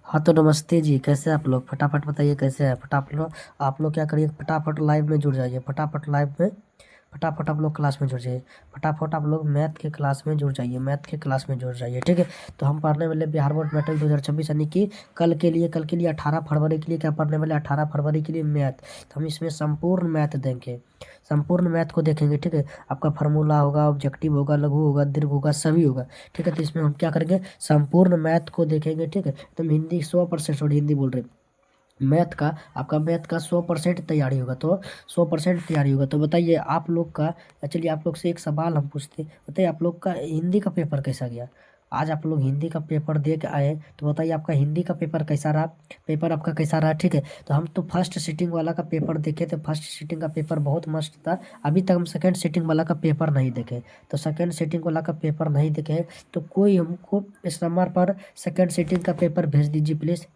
हाँ तो नमस्ते जी, कैसे हैं आप लोग? फटाफट बताइए कैसे हैं? फटाफट आप लोग क्या करिए, फटाफट लाइव में जुड़ जाइए। फटाफट लाइव में, फटाफट आप लोग क्लास में जुड़ जाइए। फटाफट आप लोग मैथ के क्लास में जुड़ जाइए, मैथ के क्लास में जुड़ जाइए, ठीक है। तो हम पढ़ने वाले बिहार बोर्ड मैट्रिक 2026 यानी कि कल के लिए 18 फरवरी के लिए क्या पढ़ने वाले? 18 फरवरी के लिए मैथ। तो हम इसमें संपूर्ण मैथ देंगे, संपूर्ण मैथ को देखेंगे, ठीक है। आपका फार्मूला होगा, ऑब्जेक्टिव होगा, लघु होगा, दीर्घ होगा, सभी होगा, ठीक है। तो इसमें हम क्या करेंगे? संपूर्ण मैथ को देखेंगे, ठीक है। तो हिंदी 100%, सॉरी हिंदी बोल रहे, मैथ का आपका मैथ का 100% तैयारी होगा। तो 100% तैयारी होगा। तो बताइए आप लोग का, चलिए आप लोग से एक सवाल हम पूछते हैं, बताइए आप लोग का हिंदी का पेपर कैसा गया? आज आप लोग हिंदी का पेपर दे के आए, तो बताइए आपका हिंदी का पेपर कैसा रहा? पेपर आपका कैसा रहा, ठीक है। तो हम तो फर्स्ट सीटिंग वाला का पेपर देखे थे, फर्स्ट सीटिंग का पेपर बहुत मस्त था। अभी तक हम सेकंड सीटिंग वाला का पेपर नहीं देखे। तो सेकंड सीटिंग वाला का पेपर नहीं देखे तो कोई हमको इस नंबर पर सेकंड सीटिंग का पेपर भेज दीजिए प्लीज़।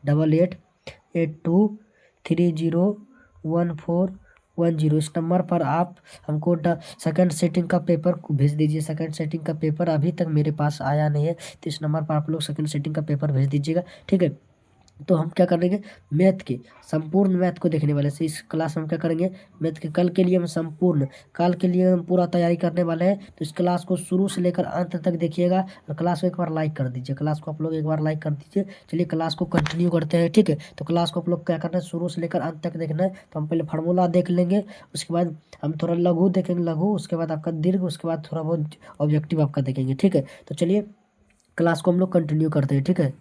8882301410 इस नंबर पर आप हमको सेकंड सेटिंग का पेपर भेज दीजिए। सेकंड सेटिंग का पेपर अभी तक मेरे पास आया नहीं है, तो इस नंबर पर आप लोग सेकंड सेटिंग का पेपर भेज दीजिएगा, ठीक है। तो हम क्या करेंगे? मैथ के संपूर्ण मैथ को देखने वाले से इस क्लास में हम क्या करेंगे? मैथ के कल के लिए हम संपूर्ण, कल के लिए हम पूरा तैयारी करने वाले हैं। तो इस क्लास को शुरू से लेकर अंत तक देखिएगा और क्लास को एक बार लाइक कर दीजिए। क्लास को आप लोग एक बार लाइक कर दीजिए। चलिए क्लास को कंटिन्यू करते हैं, ठीक है। तो क्लास को आप लोग क्या करना है? शुरू से लेकर अंत तक देखना है। तो हम पहले फार्मूला देख लेंगे, उसके बाद हम थोड़ा लघु देखेंगे, लघु, उसके बाद आपका दीर्घ, उसके बाद थोड़ा बहुत ऑब्जेक्टिव आपका देखेंगे, ठीक है। तो चलिए क्लास को हम लोग कंटिन्यू करते हैं, ठीक है।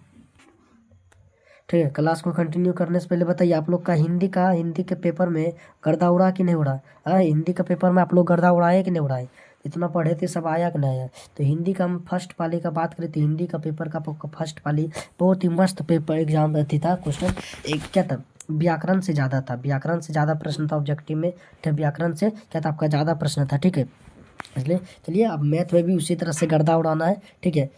ठीक है, क्लास को कंटिन्यू करने से पहले बताइए आप लोग का हिंदी के पेपर में गर्दा उड़ा कि नहीं उड़ा? हाँ, हिंदी का पेपर में आप लोग गर्दा उड़ाए कि नहीं उड़ाए? इतना पढ़े थे, सब आया कि नहीं आया? तो हिंदी का हम फर्स्ट पाली का बात करें तो हिंदी का पेपर का फर्स्ट पाली बहुत ही मस्त पेपर एग्जाम रहती था। क्वेश्चन एक क्या था? व्याकरण से ज़्यादा था, व्याकरण से ज़्यादा प्रश्न था ऑब्जेक्टिव में। तो व्याकरण से क्या था? आपका ज़्यादा प्रश्न था, ठीक है। इसलिए चलिए अब मैथ में भी उसी तरह से गर्दा उड़ाना है, ठीक है।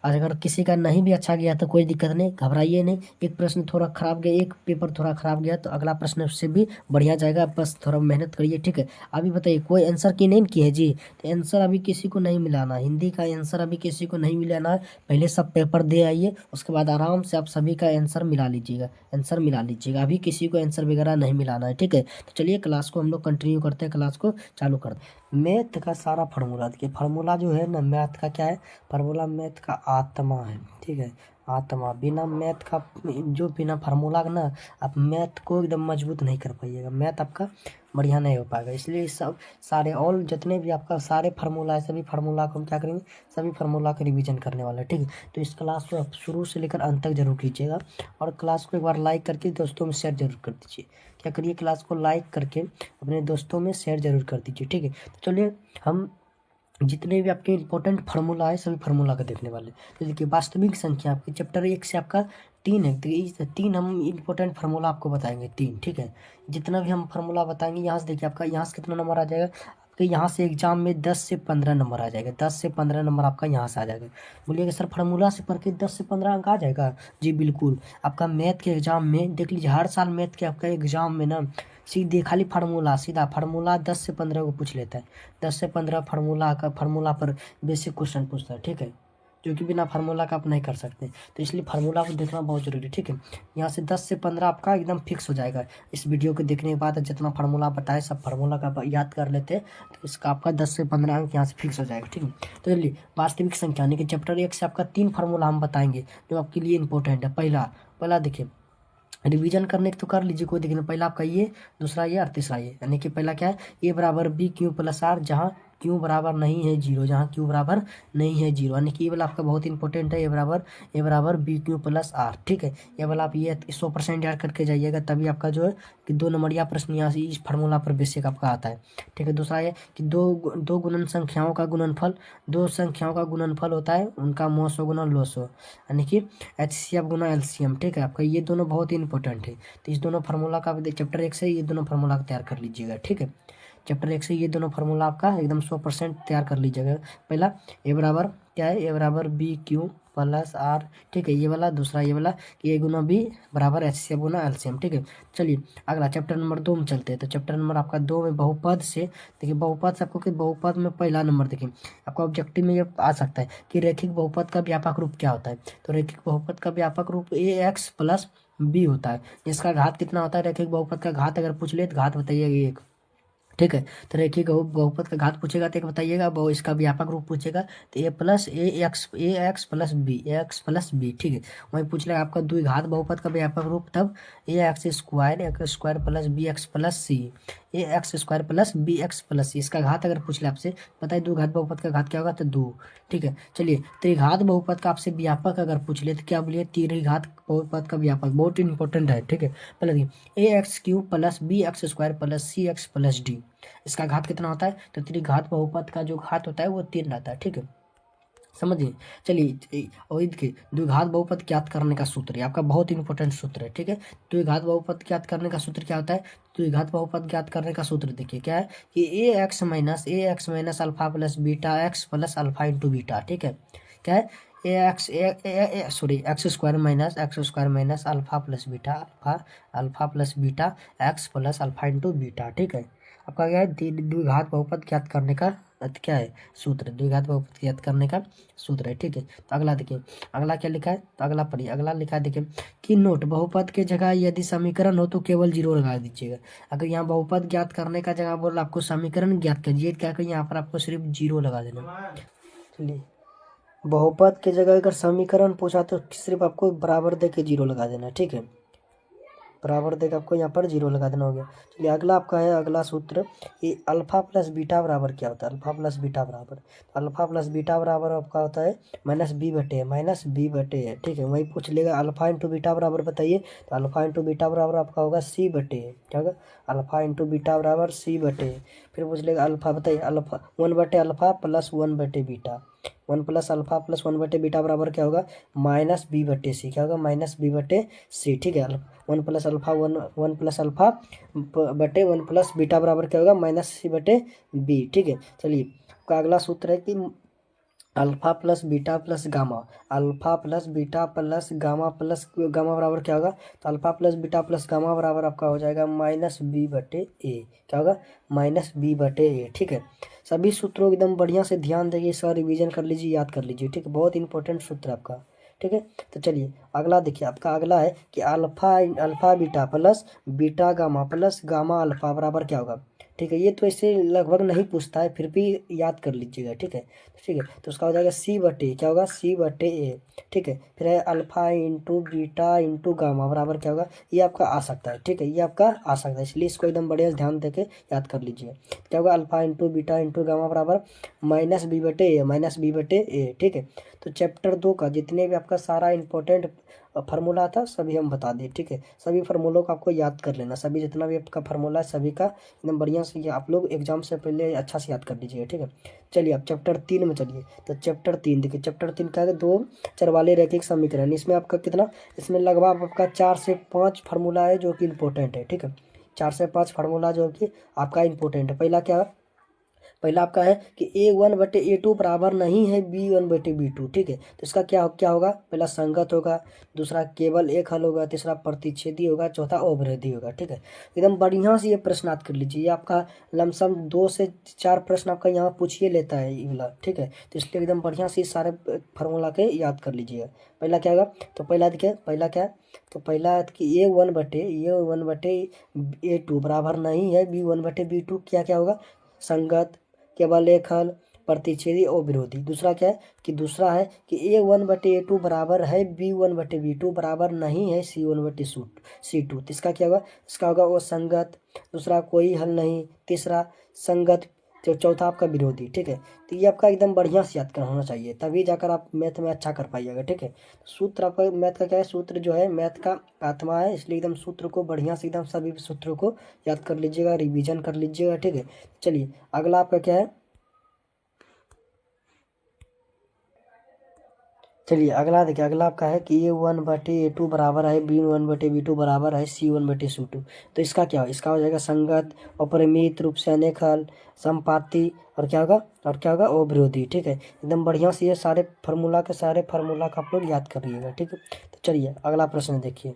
और अगर किसी का नहीं भी अच्छा गया तो कोई दिक्कत नहीं, घबराइए नहीं। एक प्रश्न थोड़ा खराब गया, एक पेपर थोड़ा खराब गया तो अगला प्रश्न उससे भी बढ़िया जाएगा, बस थोड़ा मेहनत करिए, ठीक है। अभी बताइए कोई आंसर की नहीं किए जी? तो आंसर अभी किसी को नहीं मिलाना, हिंदी का आंसर अभी किसी को नहीं मिलाना है। पहले सब पेपर दे आइए, उसके बाद आराम से आप सभी का आंसर मिला लीजिएगा, आंसर मिला लीजिएगा। अभी किसी को आंसर वगैरह नहीं मिलाना है, ठीक है। तो चलिए क्लास को हम लोग कंटिन्यू करते हैं, क्लास को चालू करते हैं। मैथ का सारा फार्मूला देखिए, फार्मूला जो है ना मैथ का क्या है? फार्मूला मैथ का आत्मा है, ठीक है। आत्मा, बिना मैथ का, जो बिना फार्मूला का ना आप मैथ को एकदम मजबूत नहीं कर पाइएगा, मैथ आपका बढ़िया नहीं हो पाएगा। इसलिए सब सारे और जितने भी आपका सारे फार्मूला है, सभी फार्मूला को हम क्या करेंगे? सभी फार्मूला का रिवीजन करने वाला है, ठीक है। तो इस क्लास को आप शुरू से लेकर अंत तक जरूर कीजिएगा और क्लास को एक बार लाइक करके दोस्तों में शेयर जरूर कर दीजिए। क्या करिए? क्लास को लाइक करके अपने दोस्तों में शेयर जरूर कर दीजिए, ठीक है। तो चलिए हम जितने भी आपके इंपॉर्टेंट फार्मूला है सभी फार्मूला का देखने वाले। तो देखिए वास्तविक संख्या आपके चैप्टर 1 से आपका 3 है, तो इस 3 हम इंपॉर्टेंट फार्मूला आपको बताएंगे, 3, ठीक है। जितना भी हम फार्मूला बताएंगे यहाँ से देखिए आपका यहाँ से कितना नंबर आ जाएगा? आपके यहाँ से एग्जाम में 10 से 15 नंबर आ जाएगा, 10 से 15 नंबर आपका यहाँ से आ जाएगा। बोलिएगा सर फार्मूला से पढ़ के 10 से 15 अंक आ जाएगा? जी बिल्कुल। आपका मैथ के एग्जाम में देख लीजिए, हर साल मैथ के आपका एग्जाम में ना सीधे खाली फार्मूला, सीधा फार्मूला 10 से 15 को पूछ लेता है। 10 से 15 फार्मूला पर बेसिक क्वेश्चन पूछता है, ठीक है। जो कि बिना फार्मूला का आप नहीं कर सकते, तो इसलिए फार्मूला को देखना बहुत जरूरी है, ठीक है। यहाँ से 10 से 15 आपका एकदम फिक्स हो जाएगा। इस वीडियो को देखने के बाद जितना फार्मूला बताए सब फार्मूला का याद कर लेते हैं, तो इसका आपका 10 से 15 अंक यहाँ से फिक्स हो जाएगा, ठीक है। तो चलिए वास्तविक संख्या यानी कि चैप्टर 1 से आपका 3 फार्मूला हम बताएंगे जो आपके लिए इंपॉर्टेंट है। पहला पहला देखिए, रिवीजन करने की तो कर लीजिए, कोई दिक्कत नहीं। पहला आपका ये, दूसरा ये और तीसरा ये, यानी कि पहला क्या है? ए बराबर बी क्यू प्लस आर, जहाँ क्यू बराबर नहीं है जीरो, जहाँ क्यू बराबर नहीं है जीरो, यानी कि ये वाला आपका बहुत इंपॉर्टेंट है। ए बराबर बी क्यू प्लस आर, ठीक है। ये वाला आप ये 100% याद करके जाइएगा, तभी आपका जो है कि 2 नंबरिया प्रश्न यहाँ से इस फार्मूला पर बेसिक आपका आता है, ठीक है। दूसरा ये कि दो गुणन संख्याओं का गुणनफल, दो संख्याओं का गुणनफल होता है उनका मोसो गुना लोसो, यानी कि एचसीएफ गुना एलसीएम, ठीक है। आपका ये दोनों बहुत ही इंपॉर्टेंट है। तो इस दोनों फार्मूला का चैप्टर 1 से ये दोनों फार्मूला तैयार कर लीजिएगा, ठीक है। चैप्टर 1 से ये दोनों फार्मूला आपका एकदम 100% तैयार कर लीजिएगा। पहला ए बराबर क्या है? ए बराबर बी क्यू प्लस आर, ठीक है। ये वाला दूसरा ये वाला कि ए गुना बी बराबर HCF गुना LCM, ठीक है। चलिए अगला चैप्टर नंबर 2 में चलते हैं। तो चैप्टर नंबर आपका 2 में बहुपद से, देखिए बहुपद से आपको कि बहुपद में पहला नंबर देखिए आपका ऑब्जेक्टिव में ये आ सकता है कि रैखिक बहुपद का व्यापक रूप क्या होता है। तो रैखिक बहुपद का व्यापक रूप AX प्लस B होता है, जिसका घात कितना होता है। रैखिक बहुपद का घात अगर पूछ ले तो घात बताइए 1, ठीक है। तो रैखिक बहुपद का घात पूछेगा तो एक बताइएगा, इसका व्यापक रूप पूछेगा तो ए एक्स प्लस बी, ए एक्स प्लस बी, ठीक है। वहीं पूछ लेगा आपका द्विघात बहुपद का व्यापक रूप, तब x square plus b x plus c, a x square plus b x plus c. इसका घात अगर पूछ ले आपसे, बताइए द्विघात बहुपद का घात क्या होगा, तो 2, ठीक है। चलिए त्रिघात बहुपद का आपसे व्यापक अगर पूछ ले तो क्या बोलिए, त्रिघात बहुपद का व्यापक, बहुत इंपॉर्टेंट है, ठीक है। पहले देखिए AX³ plus BX² plus CX plus D, इसका घात कितना होता है। तो त्रिघात बहुपद का जो घात होता है वो 3 रहता है, ठीक है, समझिए। चलिए और देखिए द्विघात बहुपद ज्ञात करने का सूत्र, आपका बहुत इंपॉर्टेंट सूत्र है, ठीक है। द्विघात बहुपद ज्ञात करने का सूत्र क्या होता है। द्विघात बहुपद ज्ञात करने का सूत्र देखिए क्या है कि a x minus alpha plus beta x plus alpha into beta, ठीक है। क्या है, x square minus alpha plus beta alpha plus beta x plus alpha into beta, ठीक है। आपका क्या है, द्विघात बहुपद ज्ञात करने का क्या है सूत्र, द्विघात बहुपद ज्ञात करने का सूत्र है, ठीक है। तो अगला देखिए, अगला क्या लिखा है, तो अगला पढ़िए, अगला लिखा है देखिए कि नोट बहुपद के जगह यदि समीकरण हो तो केवल 0 लगा दीजिएगा। अगर यहाँ बहुपद ज्ञात करने का जगह बोल आपको समीकरण ज्ञात कीजिए, क्या करें यहाँ पर आपको सिर्फ 0 लगा देना। चलिए बहुपद के जगह अगर समीकरण पूछा तो सिर्फ आपको बराबर दे के 0 लगा देना, ठीक है। बराबर देकर आपको यहाँ पर 0 लगा देना हो गया। चलिए अगला आपका है, अगला सूत्र ये अल्फा प्लस बीटा बराबर क्या होता है। अल्फा प्लस बीटा बराबर, अल्फा प्लस बीटा बराबर आपका होता है -b/a, ठीक है। वही पूछ लेगा अल्फा इंटू बीटा बराबर बताइए, तो अल्फा इंटू बीटा बराबर आपका होगा c/a, क्या होगा, अल्फा इंटू बीटा बराबर c/a। फिर पूछ लेगा अल्फा, बताइए अल्फा 1/अल्फा प्लस 1/बीटा, 1 प्लस अल्फा प्लस 1/बीटा बराबर क्या होगा, -b/c, क्या होगा, -b/c, ठीक है। 1 प्लस अल्फा 1 प्लस अल्फा बटे 1 प्लस बीटा बराबर क्या होगा, -c/b, ठीक है। चलिए का अगला सूत्र है कि alpha plus beta plus gamma, alpha plus beta plus gamma बराबर क्या होगा। तो alpha plus beta plus gamma बराबर आपका हो जाएगा -b/a, क्या होगा, -b/a, ठीक है। सभी सूत्रों एकदम बढ़िया से ध्यान देंगे, सर रिवीजन कर लीजिए, याद कर लीजिए, ठीक है, बहुत इंपॉर्टेंट सूत्र है आपका, ठीक है। तो चलिए अगला देखिए, आपका अगला है कि alpha beta plus beta gamma plus gamma alpha बराबर क्या होगा, ठीक है। ये तो ऐसे लगभग नहीं पूछता है, फिर भी याद कर लीजिएगा, ठीक है, ठीक है। तो उसका हो जाएगा c/a, क्या होगा, c/a, ठीक है। फिर है alpha into beta into gamma बराबर क्या होगा, ये आपका आ सकता है, ठीक है, ये आपका आ सकता है, इसलिए इसको एकदम बढ़िया से ध्यान देके याद कर लीजिए। क्या होगा, alpha into beta into gamma बराबर -b/a, ठीक है। तो चैप्टर 2 का जितने भी आपका सारा इंपॉर्टेंट फार्मूला था सभी हम बता दें, ठीक है। सभी फार्मूलों को आपको याद कर लेना, सभी जितना भी आपका फार्मूला है सभी का एकदम बढ़िया से ये आप लोग एग्जाम से पहले अच्छा से याद कर लीजिएगा, ठीक है। चलिए अब चैप्टर 3 में चलिए। तो चैप्टर 3 देखिए, चैप्टर 3 का है 2 चर वाले रैखिक समीकरण। इसमें आपका कितना, इसमें लगभग आपका 4 से 5 फार्मूला है जो कि इंपॉर्टेंट है, ठीक है। 4 से 5 फार्मूला जो कि आपका इंपॉर्टेंट है। पहला आपका है कि A1/A2 बराबर नहीं है B1/B2, ठीक है। तो इसका क्या क्या होगा, पहला संगत होगा, दूसरा केवल एक हल होगा, तीसरा प्रतिच्छेदी होगा, चौथा अवरोधी होगा, ठीक है। एकदम बढ़िया से ये प्रश्न याद कर लीजिए, ये आपका लमसम 2 से 4 प्रश्न आपका यहाँ पूछिए लेता है ये वाला, ठीक है। तो इसलिए एकदम बढ़िया से सारे फार्मूला के याद कर लीजिएगा। पहला क्या होगा, तो पहला देखिए पहला क्या है, तो पहला है कि A1/A2 बराबर नहीं है B1/B2, क्या क्या होगा, संगत, केवल एक हल, प्रतिच्छेदी और विरोधी। दूसरा क्या है कि दूसरा है कि A1/A2 बराबर है B1/B2 बराबर नहीं है C1/C2। तो इसका क्या होगा, इसका होगा वो संगत, दूसरा कोई हल नहीं, तीसरा संगत, तो चौथा आपका विरोधी, ठीक है। तो ये आपका एकदम बढ़िया से याद कर होना चाहिए, तभी जाकर आप मैथ में अच्छा कर पाइएगा, ठीक है। सूत्र आपका मैथ का क्या है, सूत्र जो है मैथ का आत्मा है, इसलिए एकदम सूत्र को बढ़िया से एकदम सभी सूत्रों को याद कर लीजिएगा, रिवीजन कर लीजिएगा, ठीक है। चलिए अगला आपका क्या है, चलिए अगला देखिए, अगला आपका है कि A1/A2 बराबर है B1/B2 बराबर है C1/C2। तो इसका क्या हो, इसका हो जाएगा संगत, अपरिमित रूप से अनेक हल, समपाती, और क्या होगा, और क्या होगा, अविरोधी। ठीक है, एकदम बढ़िया से ये सारे फार्मूला का आप लोग याद करिएगा। ठीक है, तो चलिए अगला प्रश्न देखिए।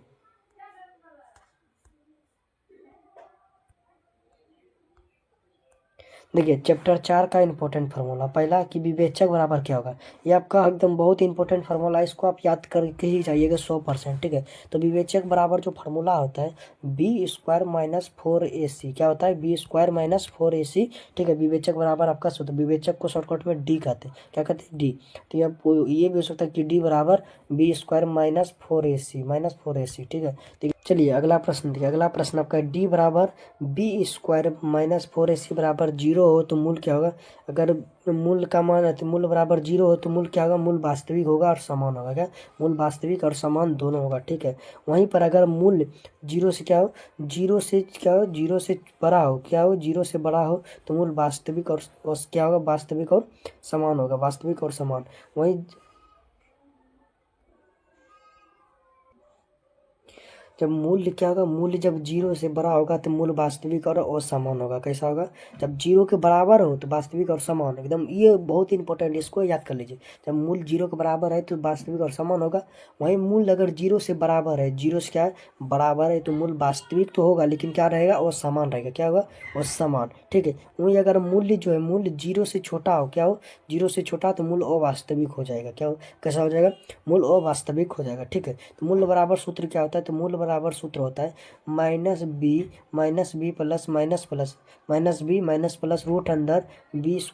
देखिए चैप्टर 4 का इंपॉर्टेंट फार्मूला, पहला कि विवेचक बराबर क्या होगा। ये आपका एकदम बहुत इंपॉर्टेंट फार्मूला है, इसको आप याद करके ही जाइएगा 100%। ठीक है, तो विवेचक बराबर जो फार्मूला होता है B² - 4AC, क्या होता है, B² - 4AC। ठीक है, विवेचक बराबर आपका सूत्र, विवेचक को शॉर्टकट में डी कहते हैं, क्या कहते हैं, डी। तो ये भी हो सकता है कि डी बराबर B² - 4AC। ठीक है, चलिए अगला प्रश्न देखिए, अगला प्रश्न आपका डी बराबर B² - 4AC बराबर 0 हो तो मूल क्या होगा। अगर मूल का मान है तो मूल बराबर 0 हो तो मूल क्या होगा, मूल वास्तविक होगा और समान होगा। क्या, मूल वास्तविक और समान दोनों होगा। ठीक है, वहीं पर अगर मूल 0 से क्या हो, 0 से क्या हो, 0 से बड़ा हो, क्या हो, 0 से बड़ा हो तो मूल वास्तविक और क्या होगा, वास्तविक और समान होगा, वास्तविक और समान। वहीं जब मूल्य क्या होगा, मूल्य जब 0 से बड़ा होगा तो मूल वास्तविक और असमान होगा। कैसा होगा, जब 0 के बराबर हो तो वास्तविक और समान, एकदम ये बहुत इंपॉर्टेंट, इसको याद कर लीजिए। जब मूल 0 के बराबर है तो वास्तविक और समान होगा। वहीं मूल अगर 0 से बराबर है, 0 से क्या है, बराबर है, तो मूल वास्तविक तो होगा लेकिन क्या रहेगा, असमान रहेगा। क्या होगा, असमान। ठीक है, वहीं अगर मूल्य जो है, मूल्य 0 से छोटा हो, क्या हो, 0 से छोटा तो मूल अवास्तविक हो जाएगा। क्या हो, कैसा हो जाएगा, मूल अवास्तविक हो जाएगा। ठीक है, तो मूल बराबर सूत्र क्या होता है, तो मूल बराबर सूत्र होता है -b plus minus plus root अंदर B² -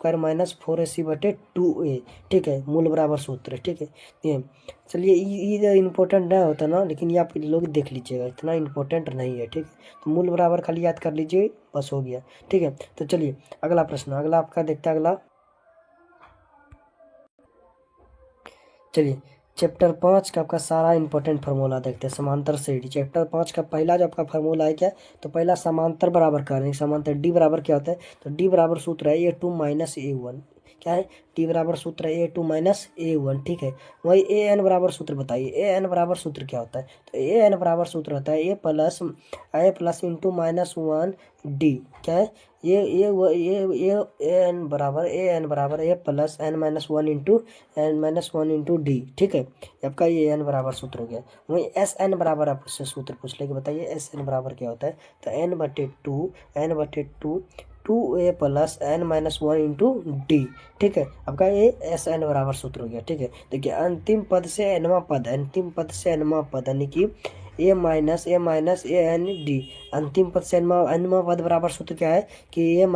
4AC/2A। ठीक है, मूल बराबर सूत्र। ठीक है, ये चलिए, ये इम्पोर्टेंट नहीं होता ना, लेकिन ये आप लोग देख लीजिएगा, इतना इम्पोर्टेंट नहीं है। ठीक है, तो मूल बराबर खाली याद कर लीजिए, बस हो गया। ठीक है, तो चलिए अगला प्रश्न, अगला आपका देखते हैं अगला। चलिए चैप्टर 5 का आपका सारा इंपॉर्टेंट फार्मूला देखते हैं, समांतर श्रेणी। चैप्टर 5 का पहला जो आपका फार्मूला है क्या, तो पहला समांतर बराबर करेंगे। समांतर डी बराबर क्या होता है, तो डी बराबर सूत्र है A2 - A1। क्या है, डी बराबर सूत्र है A2 - A1। ठीक है, वही AN बराबर सूत्र बताइए, AN बराबर सूत्र क्या होता है, तो AN बराबर सूत्र होता है A+ इंटू -1 डी। क्या है, ए एन बराबर A+N - 1 into N - 1 into D. ठीक है, आपका ये एन बराबर सूत्र हो गया। वहीं SN बराबर आपसे सूत्र पूछ लेंगे, बताइए SN बराबर क्या होता है, तो N/2 2A + N - 1 into D. ठीक है, आपका ये SN बराबर सूत्र हो गया। ठीक है, देखिए अंतिम पद से एनवा पद, अंतिम पद से एनवा पद यानी कि A - AN/डी। अंतिम पद से एनवा पद बराबर सूत्र क्या है कि N -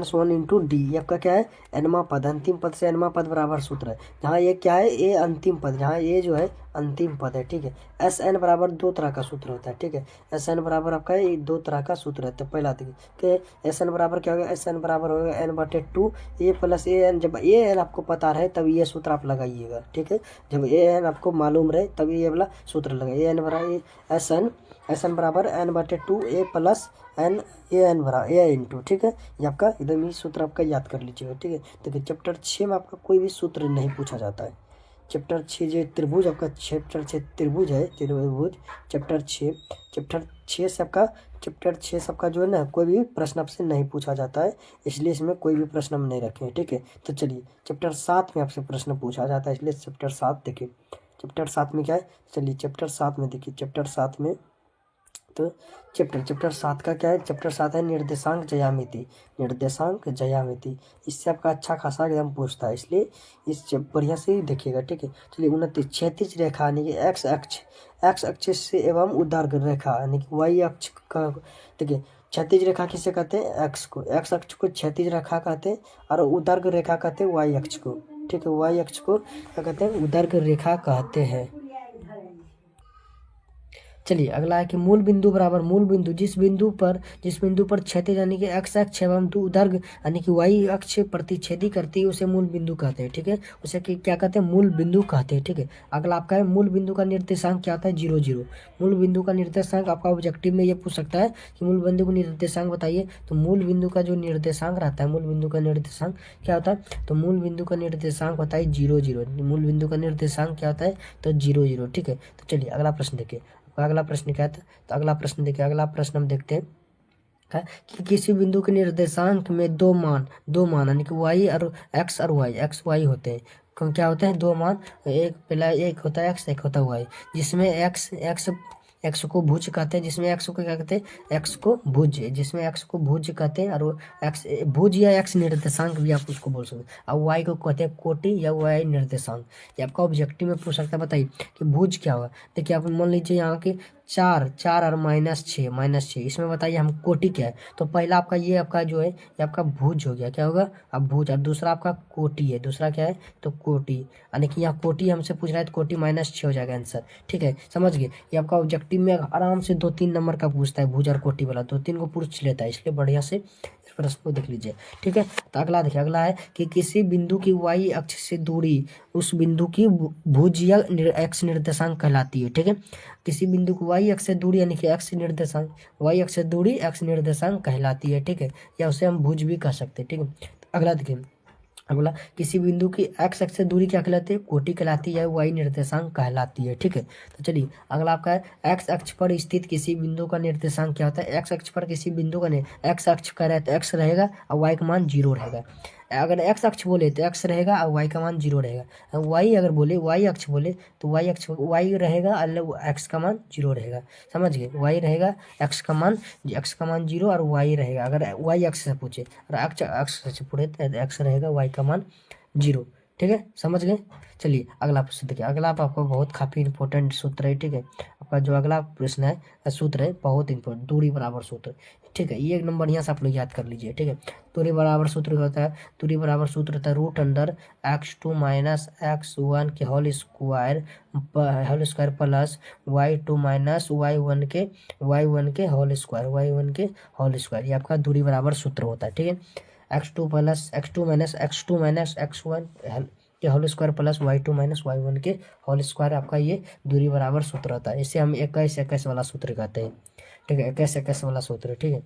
1 इंटू डी। आपका क्या है, एनवा पद, अंतिम पद से एनवा पद बराबर सूत्र है। जहाँ ये क्या है, ये अंतिम पद, जहाँ ये जो है अंतिम पद है। ठीक है, SN बराबर दो तरह का सूत्र होता है। ठीक है, SN बराबर आपका ये दो तरह का सूत्र है। तो पहला देखिए कि SN बराबर क्या होगा, SN बराबर होगा N/2 A+AN। जब AN आपको पता रहे तब ये सूत्र आप लगाइएगा। ठीक है, जब AN आपको मालूम रहे तब ये वाला सूत्र लगाइए। AN बराबर SN बराबर N/2 A+N बराबर A इंटू। ठीक है, ये आपका एकदम ये सूत्र आपका याद कर लीजिएगा। ठीक है, देखिए चैप्टर 6 में आपका कोई भी सूत्र नहीं पूछा जाता है। चैप्टर 6 जो त्रिभुज आपका, चैप्टर 6 त्रिभुज है, त्रिभुज चैप्टर 6 से आपका जो है ना, कोई भी प्रश्न आपसे नहीं पूछा जाता है, इसलिए इसमें कोई भी प्रश्न हम नहीं रखे हैं। ठीक है, तो चलिए चैप्टर 7 में आपसे प्रश्न पूछा जाता है, इसलिए चैप्टर 7 देखिए। चैप्टर 7 में क्या है, चलिए चैप्टर 7 में देखिए, चैप्टर 7 में तो चैप्टर 7 का क्या है, चैप्टर 7 है निर्देशांक ज्यामिति। निर्देशांक ज्यामिति, इससे आपका अच्छा खासा एकदम पूछता है, इसलिए इस बढ़िया से ही देखिएगा। ठीक है, चलिए 29 क्षैतिज रेखा यानी कि एक्स अक्ष से एवं ऊर्ध्वाधर रेखा यानी कि वाई अक्ष का। देखिए क्षैतिज रेखा किसे कहते हैं, एक्स अक्ष को क्षैतिज रेखा कहते हैं, और ऊर्ध्वाधर रेखा कहते हैं वाई अक्ष को। ठीक है, वाई अक्ष को क्या कहते हैं, ऊर्ध्वाधर रेखा कहते हैं। चलिए अगला है कि मूल बिंदु बराबर मूल बिंदु जिस बिंदु पर क्षैतिज यानी कि एक्स अक्ष एवं दैर्घ्य यानी कि वाई अक्ष प्रतिच्छेदी करती है उसे मूल बिंदु कहते हैं। ठीक है, उसे क्या कहते हैं? मूल बिंदु कहते हैं। ठीक है, अगला आपका है मूल बिंदु का निर्देशांक क्या होता है? 0 0। मूल बिंदु का निर्देशांक आपका ऑब्जेक्टिव में ये पूछ सकता है कि मूल बिंदु का निर्देशांक बताइए। तो मूल बिंदु का जो निर्देशांक रहता है, मूल बिंदु का निर्देशांक क्या होता है? तो मूल बिंदु का निर्देशांक होता है 0 0। मूल बिंदु का निर्देशांक क्या होता है? तो 0 0। ठीक है, तो चलिए अगला प्रश्न देखिए। अगला प्रश्न क्या था? तो अगला प्रश्न देखिए, अगला प्रश्न हम देखते हैं है कि किसी बिंदु के निर्देशांक में दो मान यानी कि वाई और एक्स और वाई एक्स वाई होते हैं। क्या होते हैं? दो मान, एक पहला एक होता है एक्स, एक होता है वाई, जिसमें एक्स को भुज कहते हैं, जिसमें एक्स को क्या कहते हैं? एक्स को भुज, जिसमें एक्स को भुज कहते हैं, और वो एक्स भुज या एक्स निर्देशांक भी आप उसको बोल सकते हैं, और वाई को कहते हैं कोटि या वाई निर्देशांक। ये आपका ऑब्जेक्टिव में पूछ सकता है। बताइए कि भुज क्या हुआ। देखिए आप मान लीजिए यहाँ के 4 और -6 इसमें बताइए हम कोटि क्या है। तो पहला आपका ये आपका जो है ये आपका भुज हो गया। क्या होगा? अब भुज। और दूसरा आपका कोटि है। दूसरा क्या है? तो कोटि, यानी कि यहाँ कोटि हमसे पूछ रहा है तो कोटि -6 हो जाएगा आंसर। ठीक है, समझ गए। ये आपका ऑब्जेक्टिव में आराम से 2-3 नंबर का पूछता है, भुज और कोटि वाला 2-3 को पूछ लेता है, इसलिए बढ़िया से इस प्रश्न को देख लीजिए। ठीक है, तो अगला देखिए, अगला है कि किसी बिंदु की वाई अक्ष से दूरी उस बिंदु की भुज या एक्स निर्देशांक कहलाती है। ठीक है, किसी बिंदु को वाई अक्ष से दूरी यानी कि एक्स निर्देशांक, वाई अक्ष से दूरी एक्स निर्देशांक कहलाती है। ठीक है, या उसे हम भुज भी कह सकते हैं। ठीक है, तो अगला देखिए, अगला किसी बिंदु की एक्स अक्ष से दूरी क्या कहलाती है? कोटि कहलाती है, वाई निर्देशांक कहलाती है। ठीक है, तो चलिए अगला आपका है एक्स अक्ष पर स्थित किसी बिंदु का निर्देशांक क्या होता है? एक्स अक्ष पर किसी बिंदु का एक्स अक्ष का रहे तो एक्स रहेगा और वाई का मान 0 रहेगा। अगर एक्स अक्ष बोले तो एक्स रहेगा और वाई का मान 0 रहेगा। वाई अगर बोले, वाई अक्ष बोले तो वाई रहेगा और एक्स का मान 0 रहेगा। समझ गए? वाई रहेगा, एक्स का मान 0 और वाई रहेगा। अगर वाई अक्ष से पूछे और अक्ष से पूछे तो एक्स रहेगा, वाई का मान 0। ठीक है, समझ गए। चलिए अगला प्रश्न देखिए। अगला आपको बहुत काफी इंपॉर्टेंट सूत्र है। ठीक है, आपका जो अगला प्रश्न है सूत्र है बहुत इंपॉर्टेंट, दूरी बराबर सूत्र। ठीक है, ये एकदम बढ़िया से आप लोग याद कर लीजिए। ठीक है, दूरी बराबर सूत्र होता है, दूरी बराबर सूत्र होता है √x2 - x1 के whole square plus y2 - y1 के होल स्क्वायर। ये आपका दूरी बराबर सूत्र होता है। ठीक है, x2 - x1 के whole square plus y2 - y1 के होल स्क्वायर, आपका ये दूरी बराबर सूत्र होता है। इसे हम 21 वाला सूत्र कहते हैं। ठीक है, 21 वाला सूत्र। ठीक है,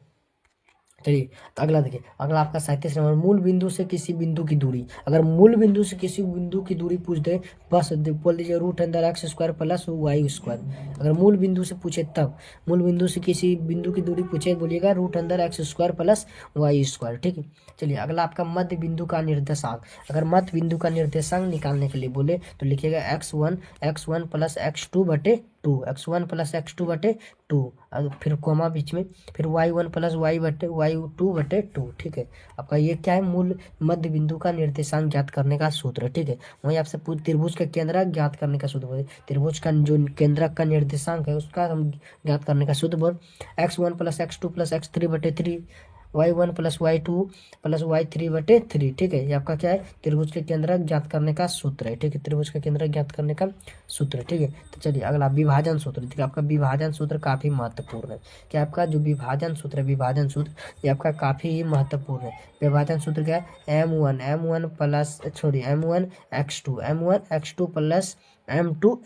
चलिए तो अगला देखिए, अगला आपका 37 नंबर, मूल बिंदु से किसी बिंदु की दूरी। अगर मूल बिंदु से किसी बिंदु की दूरी पूछ दे, बस बोल दीजिए √x² प्लस y²। अगर मूल बिंदु से पूछे तब, मूल बिंदु से किसी बिंदु की दूरी पूछे बोलिएगा √x² प्लस y²। ठीक है, चलिए अगला आपका मध्य बिंदु का निर्देशांक। अगर मध्य बिंदु का निर्देशांक निकालने के लिए बोले तो लिखिएगा x1 plus x2/2, x1 plus x2/2, फिर कोमा बीच में, फिर y1 प्लस y2/2। ठीक है, आपका ये क्या है? मूल मध्य बिंदु का निर्देशांक ज्ञात करने का सूत्र। ठीक है, वहीं आपसे त्रिभुज का केंद्रक ज्ञात करने का सूत्र बोले, त्रिभुज का जो केंद्रक का निर्देशांक है उसका हम ज्ञात करने का सूत्र बोल x1 plus x2 plus x3/3, y1 plus y2 plus y3/3। ठीक है, ये आपका क्या है? त्रिभुज के केंद्रक ज्ञात करने का सूत्र है। ठीक है, त्रिभुज का केंद्रक ज्ञात करने का सूत्र है। ठीक है, तो चलिए अगला विभाजन सूत्र। देखिए आपका विभाजन सूत्र काफी महत्वपूर्ण है। क्या आपका जो विभाजन सूत्र है, विभाजन सूत्र ये आपका काफी ही महत्वपूर्ण है। विभाजन सूत्र क्या है? m1 x2 plus m2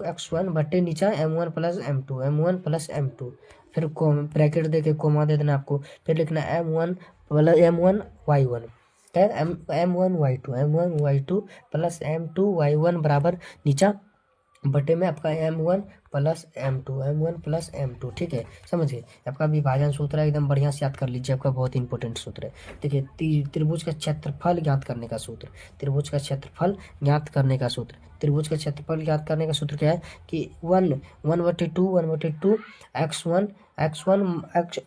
x1 बटे नीचा m1 प्लस m2, फिर ब्रैकेट देके कोमा दे देना आपको, फिर लिखना m1 y1 है, m1 y2 plus m2 y1 बराबर नीचा बटे में आपका m1 प्लस m2। ठीक है, समझिए आपका विभाजन सूत्र है, एकदम बढ़िया से याद कर लीजिए, आपका बहुत इंपॉर्टेंट सूत्र है। देखिए त्रिभुज का क्षेत्रफल ज्ञात करने का सूत्र, त्रिभुज का क्षेत्रफल ज्ञात करने का सूत्र, त्रिभुज का क्षेत्रफल ज्ञात करने का सूत्र क्या है कि 1/2 x1 x1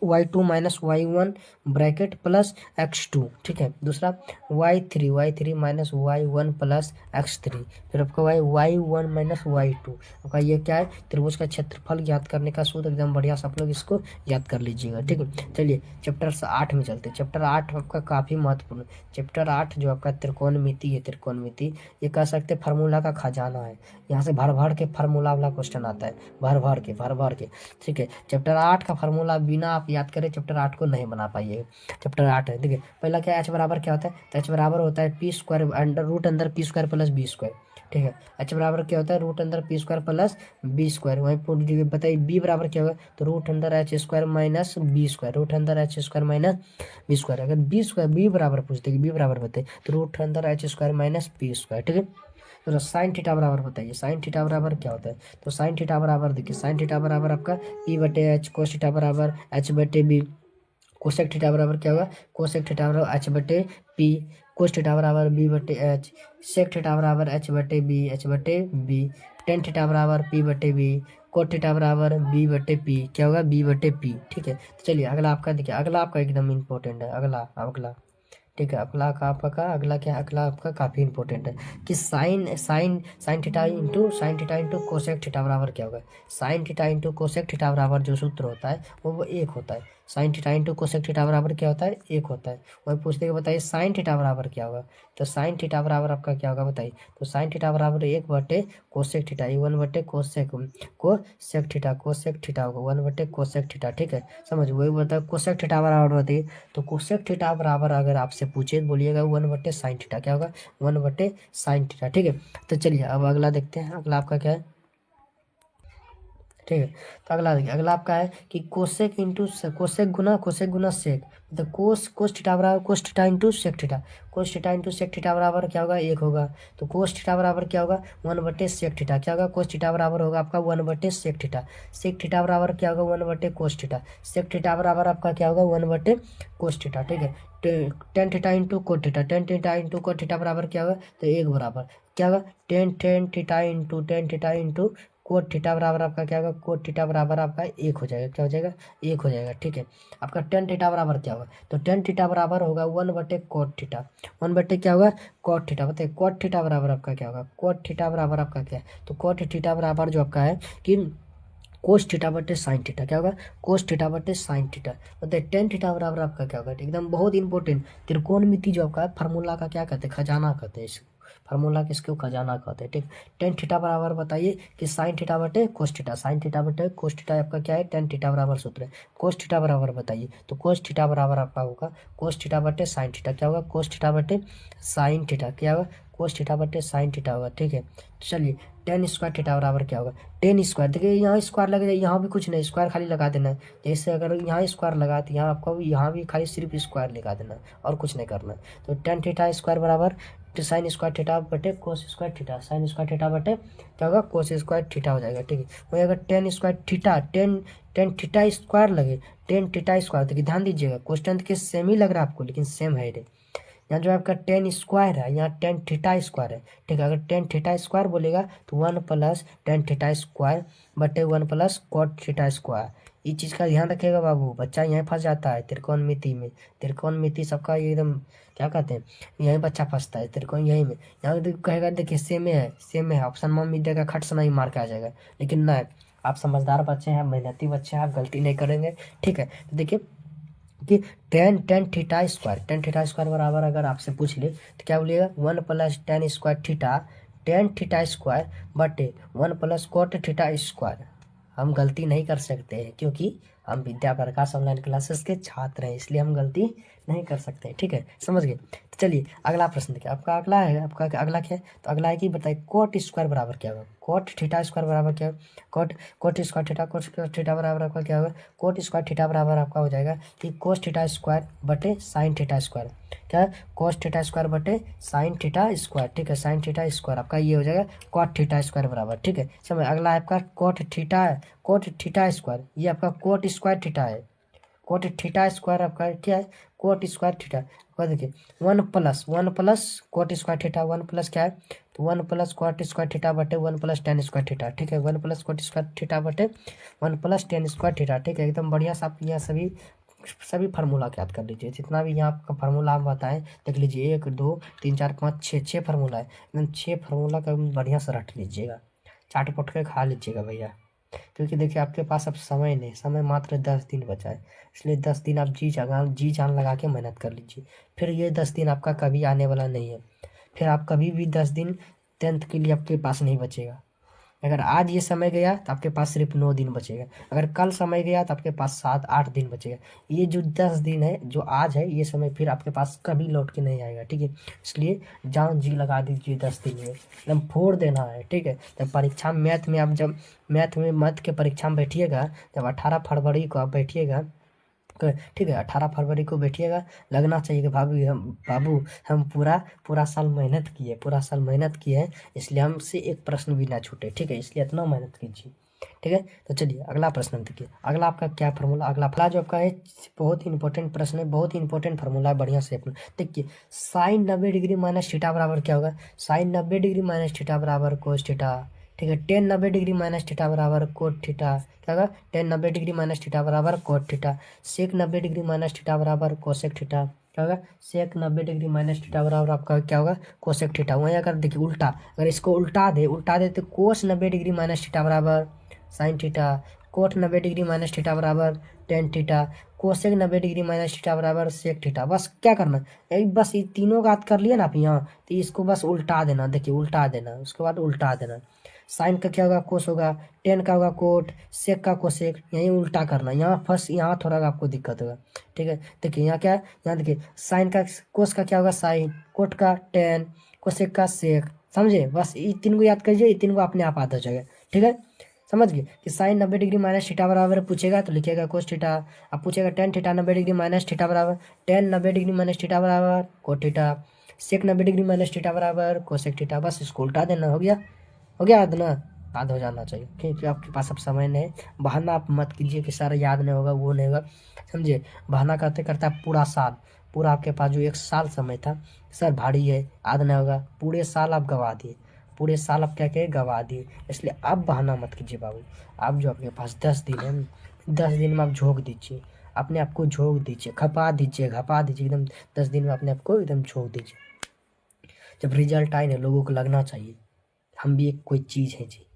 y2 minus y1 bracket plus x2, ठीक है। दूसरा y3 minus y1 plus x3, फिर आपका y1 माइनस y2। आपका ये क्या है, त्रिभुज का क्षेत्रफल ज्ञात करने का सूत्र, एकदम बढ़िया से आप लोग इसको याद कर लीजिएगा, ठीक है। चलिए चैप्टर 8 में चलते हैं। चैप्टर 8 आपका काफ़ी महत्वपूर्ण। चैप्टर 8 जो आपका त्रिकोणमिति है, त्रिकोणमिति ये कह सकते फार्मूला का खजाना है। यहाँ से भर भर के फार्मूला वाला क्वेश्चन आता है, भर भर के, ठीक है। चैप्टर 8 का फार्मूला बिना आप याद करें चैप्टर 8 को नहीं बना पाइएगा। चैप्टर 8 है, देखिए पहला क्या, h बराबर क्या होता है, तो h बराबर होता है पी स्क्वायर रूट अंदर p square plus b square, ठीक है। h बराबर क्या होता है, रूट अंदर p square plus b square. वहीं पूरी जगह बताइए b बराबर क्या होगा, तो रूट अंदर h square minus B square, root अंदर h square minus B square. अगर बी बराबर पूछते कि बी बराबर बताइए, तो रूट अंदर h square minus B square, ठीक है। तो साइन थीटा बराबर बताइए, साइन थीटा बराबर क्या होता है, तो साइन थीटा बराबर देखिए, साइन थीटा बराबर आपका ई बटे एच, कोस थीटा बराबर एच बटे बी, कोसेक थीटा बराबर क्या होगा, कोसेक थीटा बराबर एच बटे पी, कोस थीटा बराबर बी बटे एच, सेक थीटा बराबर एच बटे बी, टेन थीटा बराबर पी बटे बी, कोट थीटा बराबर बी बटे पी, क्या होगा बी बटे पी, ठीक है। तो चलिए अगला आपका देखिए, अगला आपका एकदम इंपॉर्टेंट है, अगला अगला ठीक है। अगला का आपका अगला क्या, अगला आपका काफ़ी इंपॉर्टेंट है कि sine sine sine sine theta into cosec theta बराबर क्या होगा, sine theta into cosec theta बराबर जो सूत्र होता है वो एक होता है। Sine theta into cosec theta बराबर क्या होता है, एक होता है। वही पूछते हैं बताइए साइन थीटा बराबर क्या होगा, तो साइन थीटा बराबर आपका क्या होगा बताइए, तो साइन थीटा बराबर एक बटे कोसेक थीटा, ये वन बटे कोसेक थीटा होगा, वन बटे कोसेक थीटा, ठीक है। समझ वही बताओ कोसेक थीटा बराबर बताइए, तो कोसेक थीटा बराबर अगर आपसे पूछे तो बोलिएगा वन बटे साइन थीटा, क्या होगा वन बटे साइन थीटा, ठीक है। तो चलिए अब अगला देखते हैं, अगला आपका क्या है, ठीक है। तो अगला देखिए, अगला आपका है कि कोसेक इंटू कोसेक गुना सेक, मतलब कोस थीटा बराबर cos theta into sec theta, cos theta into sec theta बराबर क्या होगा एक होगा। तो कोस थीटा बराबर क्या होगा वन बटे सेक थीटा, क्या होगा कोस थीटा बराबर होगा आपका वन बटे सेक थीटा, सेक थीटा बराबर क्या होगा वन बटे कोस थीटा, सेक थीटा बराबर आपका क्या होगा वन बटे कोस थीटा, ठीक है। Tan theta into cot theta, tan theta into cot theta बराबर क्या होगा, तो एक बराबर क्या होगा tan theta into cot theta बराबर आपका क्या होगा, कोट थीटा बराबर आपका एक हो जाएगा, क्या हो जाएगा एक हो जाएगा, ठीक है। आपका टेन थीटा बराबर क्या होगा, तो टेन थीटा बराबर होगा वन बटे कोट थीटा, वन बटे क्या होगा कोट थीटा, बताइए कोट थीटा बराबर आपका क्या होगा, कोट थीटा बराबर आपका क्या है, तो कोट थीटा बराबर जो आपका है कि कोस थीटा बटे साइन थीटा, क्या होगा कोस थीटा बटे साइन थीटा। बताइए टेन थीटा बराबर आपका क्या होगा, एकदम बहुत इंपॉर्टेंट त्रिकोणमिति जो आपका फार्मूला का क्या कहते हैं, खजाना कहते हैं इसको, फार्मूला किसको खजाना कहते हैं, ठीक। टेन थीटा बराबर बताइए कि साइन थीटा बटे कोस थीटा, साइन थीटा बटे कोस थीटा आपका क्या है टेन थीटा बराबर सूत्र है। कोस थीटा बराबर बताइए, तो कोस थीटा बराबर आपका होगा कोस थीटा बटे साइन थीटा, क्या होगा कोस थीटा बटे साइन थीटा, क्या होगा कोस थीटा बटे साइन थीटा होगा, ठीक है। तो चलिए टेन स्क्वायर थीटा बराबर क्या होगा, टेन स्क्वायर, देखिए यहाँ स्क्वायर लग जाए, यहाँ भी कुछ नहीं स्क्वायर खाली लगा देना है। जैसे अगर यहाँ स्क्वायर लगा तो यहाँ आपको यहाँ भी खाली सिर्फ स्क्वायर लगा देना है और कुछ नहीं करना है। तो टेन थीटा स्क्वायर बराबर साइन स्क्वायर थीटा बटे कोस square theta, sign square theta बटे क्या होगा कोस स्क्वायर थीटा हो जाएगा, ठीक है। वही अगर ten square theta ten theta square लगे, टेन थीटा स्क्वायर, देखिए ध्यान दीजिएगा क्वेश्चन के सेम ही लग रहा है आपको लेकिन सेम है रे, यहाँ जो आपका टेन स्क्वायर है यहाँ टेन थीटा स्क्वायर है, ठीक है। अगर टेन थीटा स्क्वायर बोलेगा तो one plus tan theta square बटे one plus cot theta square. इस चीज़ का ध्यान रखिएगा बाबू, बच्चा यहाँ फंस जाता है त्रिकोणमिति में, त्रिकोणमिति सबका एकदम क्या कहते हैं यही बच्चा फंसता है त्रिकोण यही में। यहाँ कहेगा देखिए सेम है ऑप्शन में मिल जाएगा, खट से नहीं मार के आ जाएगा, लेकिन नहीं आप समझदार बच्चे हैं, मेहनती बच्चे हैं, आप गलती नहीं करेंगे, ठीक है। तो देखिए कि टेन थीटा स्क्वायर बराबर अगर आपसे पूछ ले तो क्या बोलिएगा one plus tan theta square बटे one plus cot theta square. हम गलती नहीं कर सकते हैं क्योंकि हम विद्या प्रकाश ऑनलाइन क्लासेस के छात्र हैं, इसलिए हम गलती नहीं कर सकते, ठीक है समझ गए। तो चलिए अगला प्रश्न देखिए, आपका अगला है आपका अगला क्या है, तो अगला है कि बताइए कोट स्क्वायर बराबर क्या होगा, कोट थीटा स्क्वायर बराबर क्या है, कोट स्क्वायर थीटा बराबर आपका क्या होगा, कोट स्क्वायर थीटा बराबर आपका हो जाएगा कि कोस थीटा स्क्वायर बटे साइन थीटा स्क्वायर, क्या है कोस थीटा स्क्वायर बटे साइन थीटा स्क्वायर, ठीक है। साइन थीटा स्क्वायर आपका ये हो जाएगा कॉट थीटा स्क्वायर बराबर, ठीक है। समझ अगला आपका कोट थीटा स्क्वायर, ये आपका कोट स्क्वायर थीटा है, कोट थीटा स्क्वायर आपका क्या है कोट स्क्वायर थीटा, देखिए one plus coat square theta, one plus क्या है तो 1 प्लस कॉट स्क्वायर थीटा बटे 1 प्लस टेन स्क्वायर थीटा, ठीक है। 1 प्लस कॉट स्क्वायर थीटा बटे 1 प्लस टेन स्क्वायर थीटा, ठीक है। एकदम बढ़िया से आप यहाँ सभी फार्मूला याद कर लीजिए, जितना भी यहाँ आपका फार्मूला हम बताएं देख लीजिए, 1 2 3 4 5 6 फार्मूला है, एकदम 6 फार्मूला का बढ़िया से रट लीजिएगा, चाट पट के खा लीजिएगा भैया। क्योंकि देखिए आपके पास अब समय नहीं, समय मात्र 10 दिन बचा है, इसलिए 10 दिन आप जी जान लगा के मेहनत कर लीजिए। फिर ये 10 दिन आपका कभी आने वाला नहीं है, फिर आप कभी भी 10 दिन 10th के लिए आपके पास नहीं बचेगा। अगर आज ये समय गया तो आपके पास सिर्फ 9 दिन बचेगा, अगर कल समय गया तो आपके पास 7 8 दिन बचेगा। ये जो 10 दिन है जो आज है, ये समय फिर आपके पास कभी लौट के नहीं आएगा, ठीक है। इसलिए जान जी लगा दीजिए 10 दिन में, एकदम फोड़ देना है, ठीक है। जब परीक्षा मैथ में आप जब मैथ के परीक्षा में बैठिएगा, जब 18 फरवरी को आप बैठिएगा, ठीक है, 18 फरवरी को बैठिएगा, लगना चाहिए कि बाबू हम पूरा साल मेहनत किए, पूरा साल मेहनत किए हैं, इसलिए हमसे एक प्रश्न भी ना छूटे, ठीक है। इसलिए इतना मेहनत कीजिए, ठीक है। तो चलिए अगला प्रश्न देखिए, अगला आपका क्या फार्मूला, अगला फला जो आपका है बहुत ही इंपॉर्टेंट प्रश्न है, बहुत ही इंपॉर्टेंट फार्मूला है, बढ़िया से अपना देखिए। साइन 90 डिग्री माइनस थीटा बराबर क्या होगा, साइन 90 डिग्री माइनस थीटा बराबर कोस थीटा, ठीक है। टेन 90 डिग्री माइनस थीटा बराबर कोट थीटा, क्या होगा, टेन 90 डिग्री माइनस थीटा बराबर कोट थीटा। सेक 90 डिग्री माइनस थीटा बराबर कोसेक थीटा, क्या होगा, सेक 90 डिग्री माइनस थीटा बराबर आपका क्या होगा, कोसेक थीटा। वहीं अगर देखिए उल्टा, अगर इसको उल्टा दे तो कोस 90 डिग्री माइनस थीटा बराबर sine theta, cot 90 degree minus theta बराबर tan theta, cosec 90 degree minus theta बराबर सेक थीटा। बस क्या करना, एक बस ये तीनों का याद कर लिया ना आप यहाँ, तो इसको बस उल्टा देना, देखिए उल्टा देना, उसके बाद उल्टा देना। साइन का क्या होगा, कोस होगा, टेन का होगा कोट, सेक का कोसेक, यही उल्टा करना। यहाँ फर्स्ट यहाँ थोड़ा आपको दिक्कत होगा, ठीक है। देखिए यहाँ क्या है, यहाँ देखिए साइन का कोस का क्या होगा साइन, कोट का टेन, कोसेक का सेक, समझे। बस ये तीन को याद करिए, ये तीन को अपने आप आता हो जाएगा, ठीक है। समझ गए कि साइन 90 डिग्री माइनस थीटा बराबर पूछेगा तो लिखिएगा कोस थीटा, अब पूछेगा tan theta 90 degree minus theta बराबर टेन 90 डिग्री माइनस थीटा बराबर कोट थीटा, सेक 90 डिग्री माइनस थीटा बराबर कोसेक थीटा। बस इसको उल्टा देना, हो गया याद ना, याद हो जाना चाहिए, क्योंकि आपके पास अब समय नहीं। बहाना आप मत कीजिए कि सर याद नहीं होगा, वो नहीं होगा, समझे। बहाना करते करते आप पूरा साल, पूरा आपके पास जो 1 साल समय था, सर भारी है याद नहीं होगा, पूरे साल आप गवा दिए, पूरे साल आप क्या कहे गवा दिए। इसलिए अब बहाना मत कीजिए बाबू, आप जो आपके पास 10 दिन है, 10 दिन में आप झोंक दीजिए, अपने आप को झोंक दीजिए, घपा दीजिए एकदम 10 दिन में अपने आप को एकदम झोंक दीजिए। जब रिजल्ट आए ना, लोगों को लगना चाहिए हम भी एक कोई चीज़ है जी,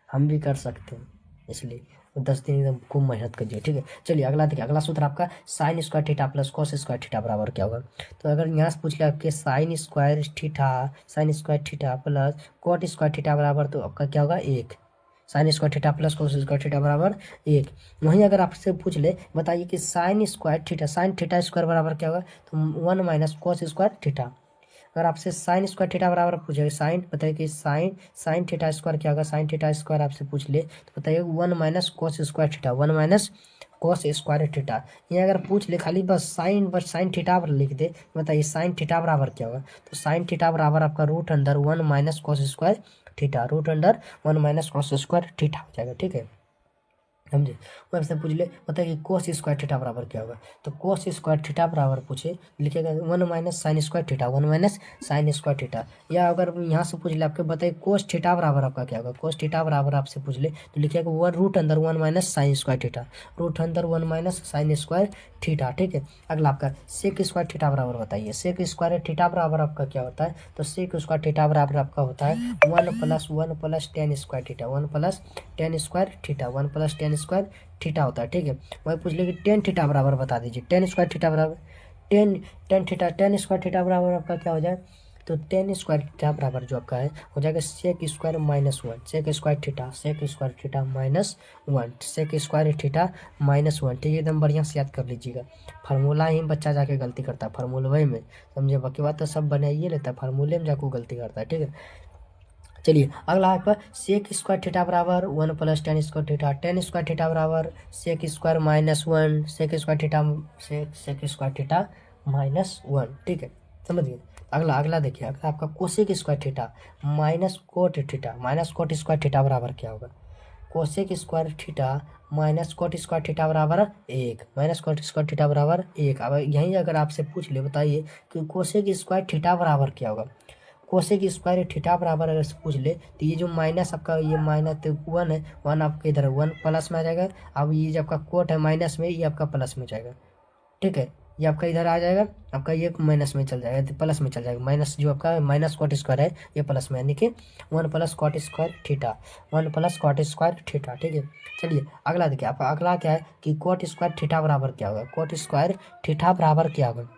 हम भी कर सकते हैं, इसलिए 10 दिन एकदम खूब मेहनत करिए, ठीक है। चलिए अगला देखिए, अगला सूत्र आपका sign square theta plus cos square theta बराबर क्या होगा। तो अगर यहाँ से पूछ लिया आपके sign square theta plus coat square theta बराबर, तो आपका क्या होगा 1, sign square theta plus cos square theta बराबर 1। वहीं अगर आपसे पूछ ले बताइए कि साइन थीटा स्क्वायर बराबर क्या होगा, तो 1 माइनस कोस स्क्वायर थीटा। अगर आपसे साइन स्क्वायर थीटा बराबर पूछेगा, साइन बताइए कि साइन थीटा स्क्वायर क्या होगा, साइन थीटा स्क्वायर आपसे पूछ ले तो बताइए 1 minus cos square theta, 1 minus cos square theta. ये अगर पूछ ले खाली बस साइन थीटा पर लिख दे, बताइए साइन थीटा बराबर क्या होगा, तो साइन थीटा बराबर आपका root under 1 minus cos square theta, root under 1 minus cos square theta हो जाएगा, ठीक है, समझे। वो आपसे पूछ ले बताइए कि कोस स्क्वायर थीटा बराबर क्या होगा, तो कोस स्क्वायर थीटा बराबर पूछे लिखेगा 1 minus sine square theta, 1 minus sine square theta. या अगर यहाँ से पूछ ले आपके बताइए कोस थीटा बराबर आपका क्या होगा, कोस थीटा बराबर आपसे पूछ ले तो लिखेगा वन रूट अंदर 1 minus sine square theta, root अंदर 1 माइनस साइन स्क्वायर थीटा, ठीक है। अगला आपका सेक स्क्वायर थीटा बराबर बताइए, सेक स्क्वायर थीटा बराबर आपका क्या होता है, तो सेक स्क्वायर थीटा बराबर आपका होता है 1 plus tan square theta, 1 plus tan square theta, 1 plus tan square theta होता है, ठीक है। वही पूछ ले कि टेन थीटा बराबर बता दीजिए, टेन स्क्वायर थीटा बराबर टेन स्क्वायर थीटा बराबर आपका क्या हो जाए, तो टेन स्क्वायर थीटा बराबर जो आपका है हो जाएगा sec square minus 1, sec square theta minus 1, sec square theta minus 1, ठीक है। एकदम बढ़िया से याद कर लीजिएगा, फार्मूला ही बच्चा जाके गलती करता है, फार्मूले में, समझे। बाकी बात तो सब बनाइए लेता है, फार्मूले में जाकर गलती करता है, ठीक है। चलिए अगला है पर सेक स्क्वायर थीटा बराबर 1 plus tan square theta, tan square theta बराबर sec square minus 1, sec square theta minus 1, ठीक है, समझ गए। अगला देखिए, अगला आपका cosec square theta minus cot square theta बराबर क्या होगा, cosec square theta minus cot square theta बराबर 1, माइनस कोट स्क्वायर थीटा बराबर 1। अब यहीं अगर आपसे पूछ ले बताइए कि कोसेक स्क्वायर थीटा बराबर क्या होगा, कोसेक स्क्वायर थीटा बराबर अगर से पूछ ले तो ये जो माइनस आपका ये माइनस 1 है, 1 आपका इधर 1 प्लस में आ जाएगा। अब ये जो आपका कोट है माइनस में, ये आपका प्लस में जाएगा, ठीक है। ये आपका इधर आ जाएगा, आपका ये माइनस में चल जाएगा, प्लस में चल जाएगा। माइनस जो आपका माइनस कॉट स्क्वायर है ये प्लस में, यानी कि 1 plus cot square theta, 1 plus cot square theta, ठीक है। चलिए अगला देखिए, आपका अगला क्या है कि कोट स्क्वायर थीटा बराबर क्या होगा। कोट स्क्वायर थीटा बराबर क्या होगा,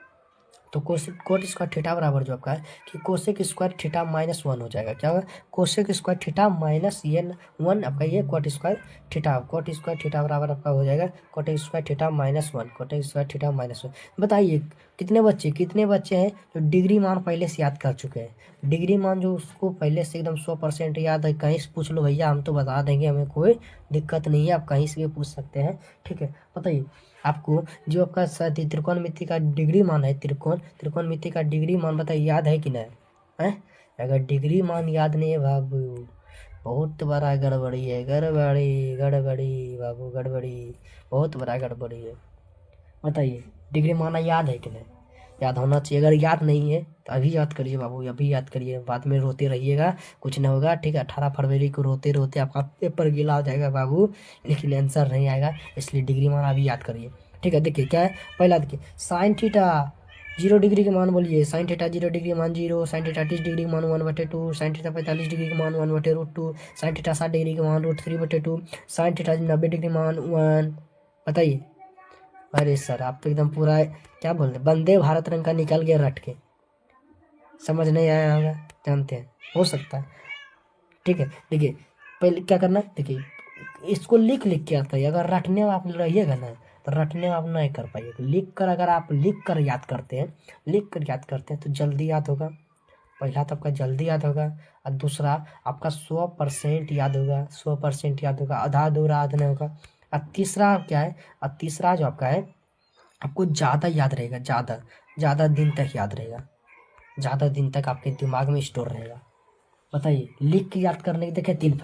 तो कोट स्क्वायर थीटा बराबर जो आपका है कि कोसेक स्क्वायर थीटा माइनस 1 हो जाएगा। क्या होगा, कोसेक स्क्वायर थीटा माइनस ये 1 आपका ये coat square theta, coat square theta बराबर आपका हो जाएगा coat square theta minus 1, coat square theta minus 1। बताइए कितने बच्चे हैं जो डिग्री मान पहले से याद कर चुके हैं। डिग्री मान जो उसको पहले से एकदम 100% याद है, कहीं से पूछ लो भैया हम तो बता देंगे, हमें कोई दिक्कत नहीं है, आप कहीं से भी पूछ सकते हैं, ठीक है। बताइए आपको जो आपका त्रिकोणमिति का डिग्री मान है, त्रिकोणमिति का डिग्री मान बताइए याद है कि नहीं है। अगर डिग्री मान याद नहीं है बाबू, बहुत बड़ा गड़बड़ी है, गड़बड़ी बाबू, गड़बड़ी, बहुत बड़ा गड़बड़ी है। बताइए डिग्री माना याद है कि नहीं, याद होना चाहिए। अगर याद नहीं है तो अभी याद करिए बाबू, अभी याद करिए, बाद में रोते रहिएगा, कुछ नहीं होगा, ठीक है। 18 फरवरी को रोते रोते आपका पेपर गीला हो जाएगा बाबू, लेकिन आंसर नहीं आएगा, इसलिए डिग्री मान अभी याद करिए, ठीक है। देखिए क्या है, पहला देखिए साइन थीटा 0 डिग्री के मान बोलिए, साइन थीटा 0 डिग्री मान 0, साइन थीटा 30 डिग्री के मान 1/2, साइन थीटा 45 डिग्री के मान 1/√2, साइन थीटा 60 डिग्री के मान √3/2, साइन थीटा 90 डिग्री मान 1। बताइए, अरे सर आप तो एकदम पूरा क्या बोल रहे, वंदे भारत रंग का निकल गया रट के, समझ नहीं आया होगा, जानते हैं, हो सकता है, ठीक है। देखिए पहले क्या करना, देखिए इसको लिख लिख के आता है, अगर रटने में आप रहिएगा ना तो रटने में आप नहीं कर पाइएगा। लिख कर अगर आप लिख कर याद करते हैं तो जल्दी याद होगा। पहला तो आपका जल्दी याद होगा, और दूसरा आपका 100% याद होगा, 100% याद होगा, आधा अधूरा याद नहीं होगा। और तीसरा क्या है, और तीसरा जो आपका है आपको ज़्यादा याद रहेगा, ज़्यादा दिन तक याद रहेगा, ज़्यादा दिन तक आपके दिमाग में स्टोर रहेगा। बताइए लिख के याद करने के देखे 3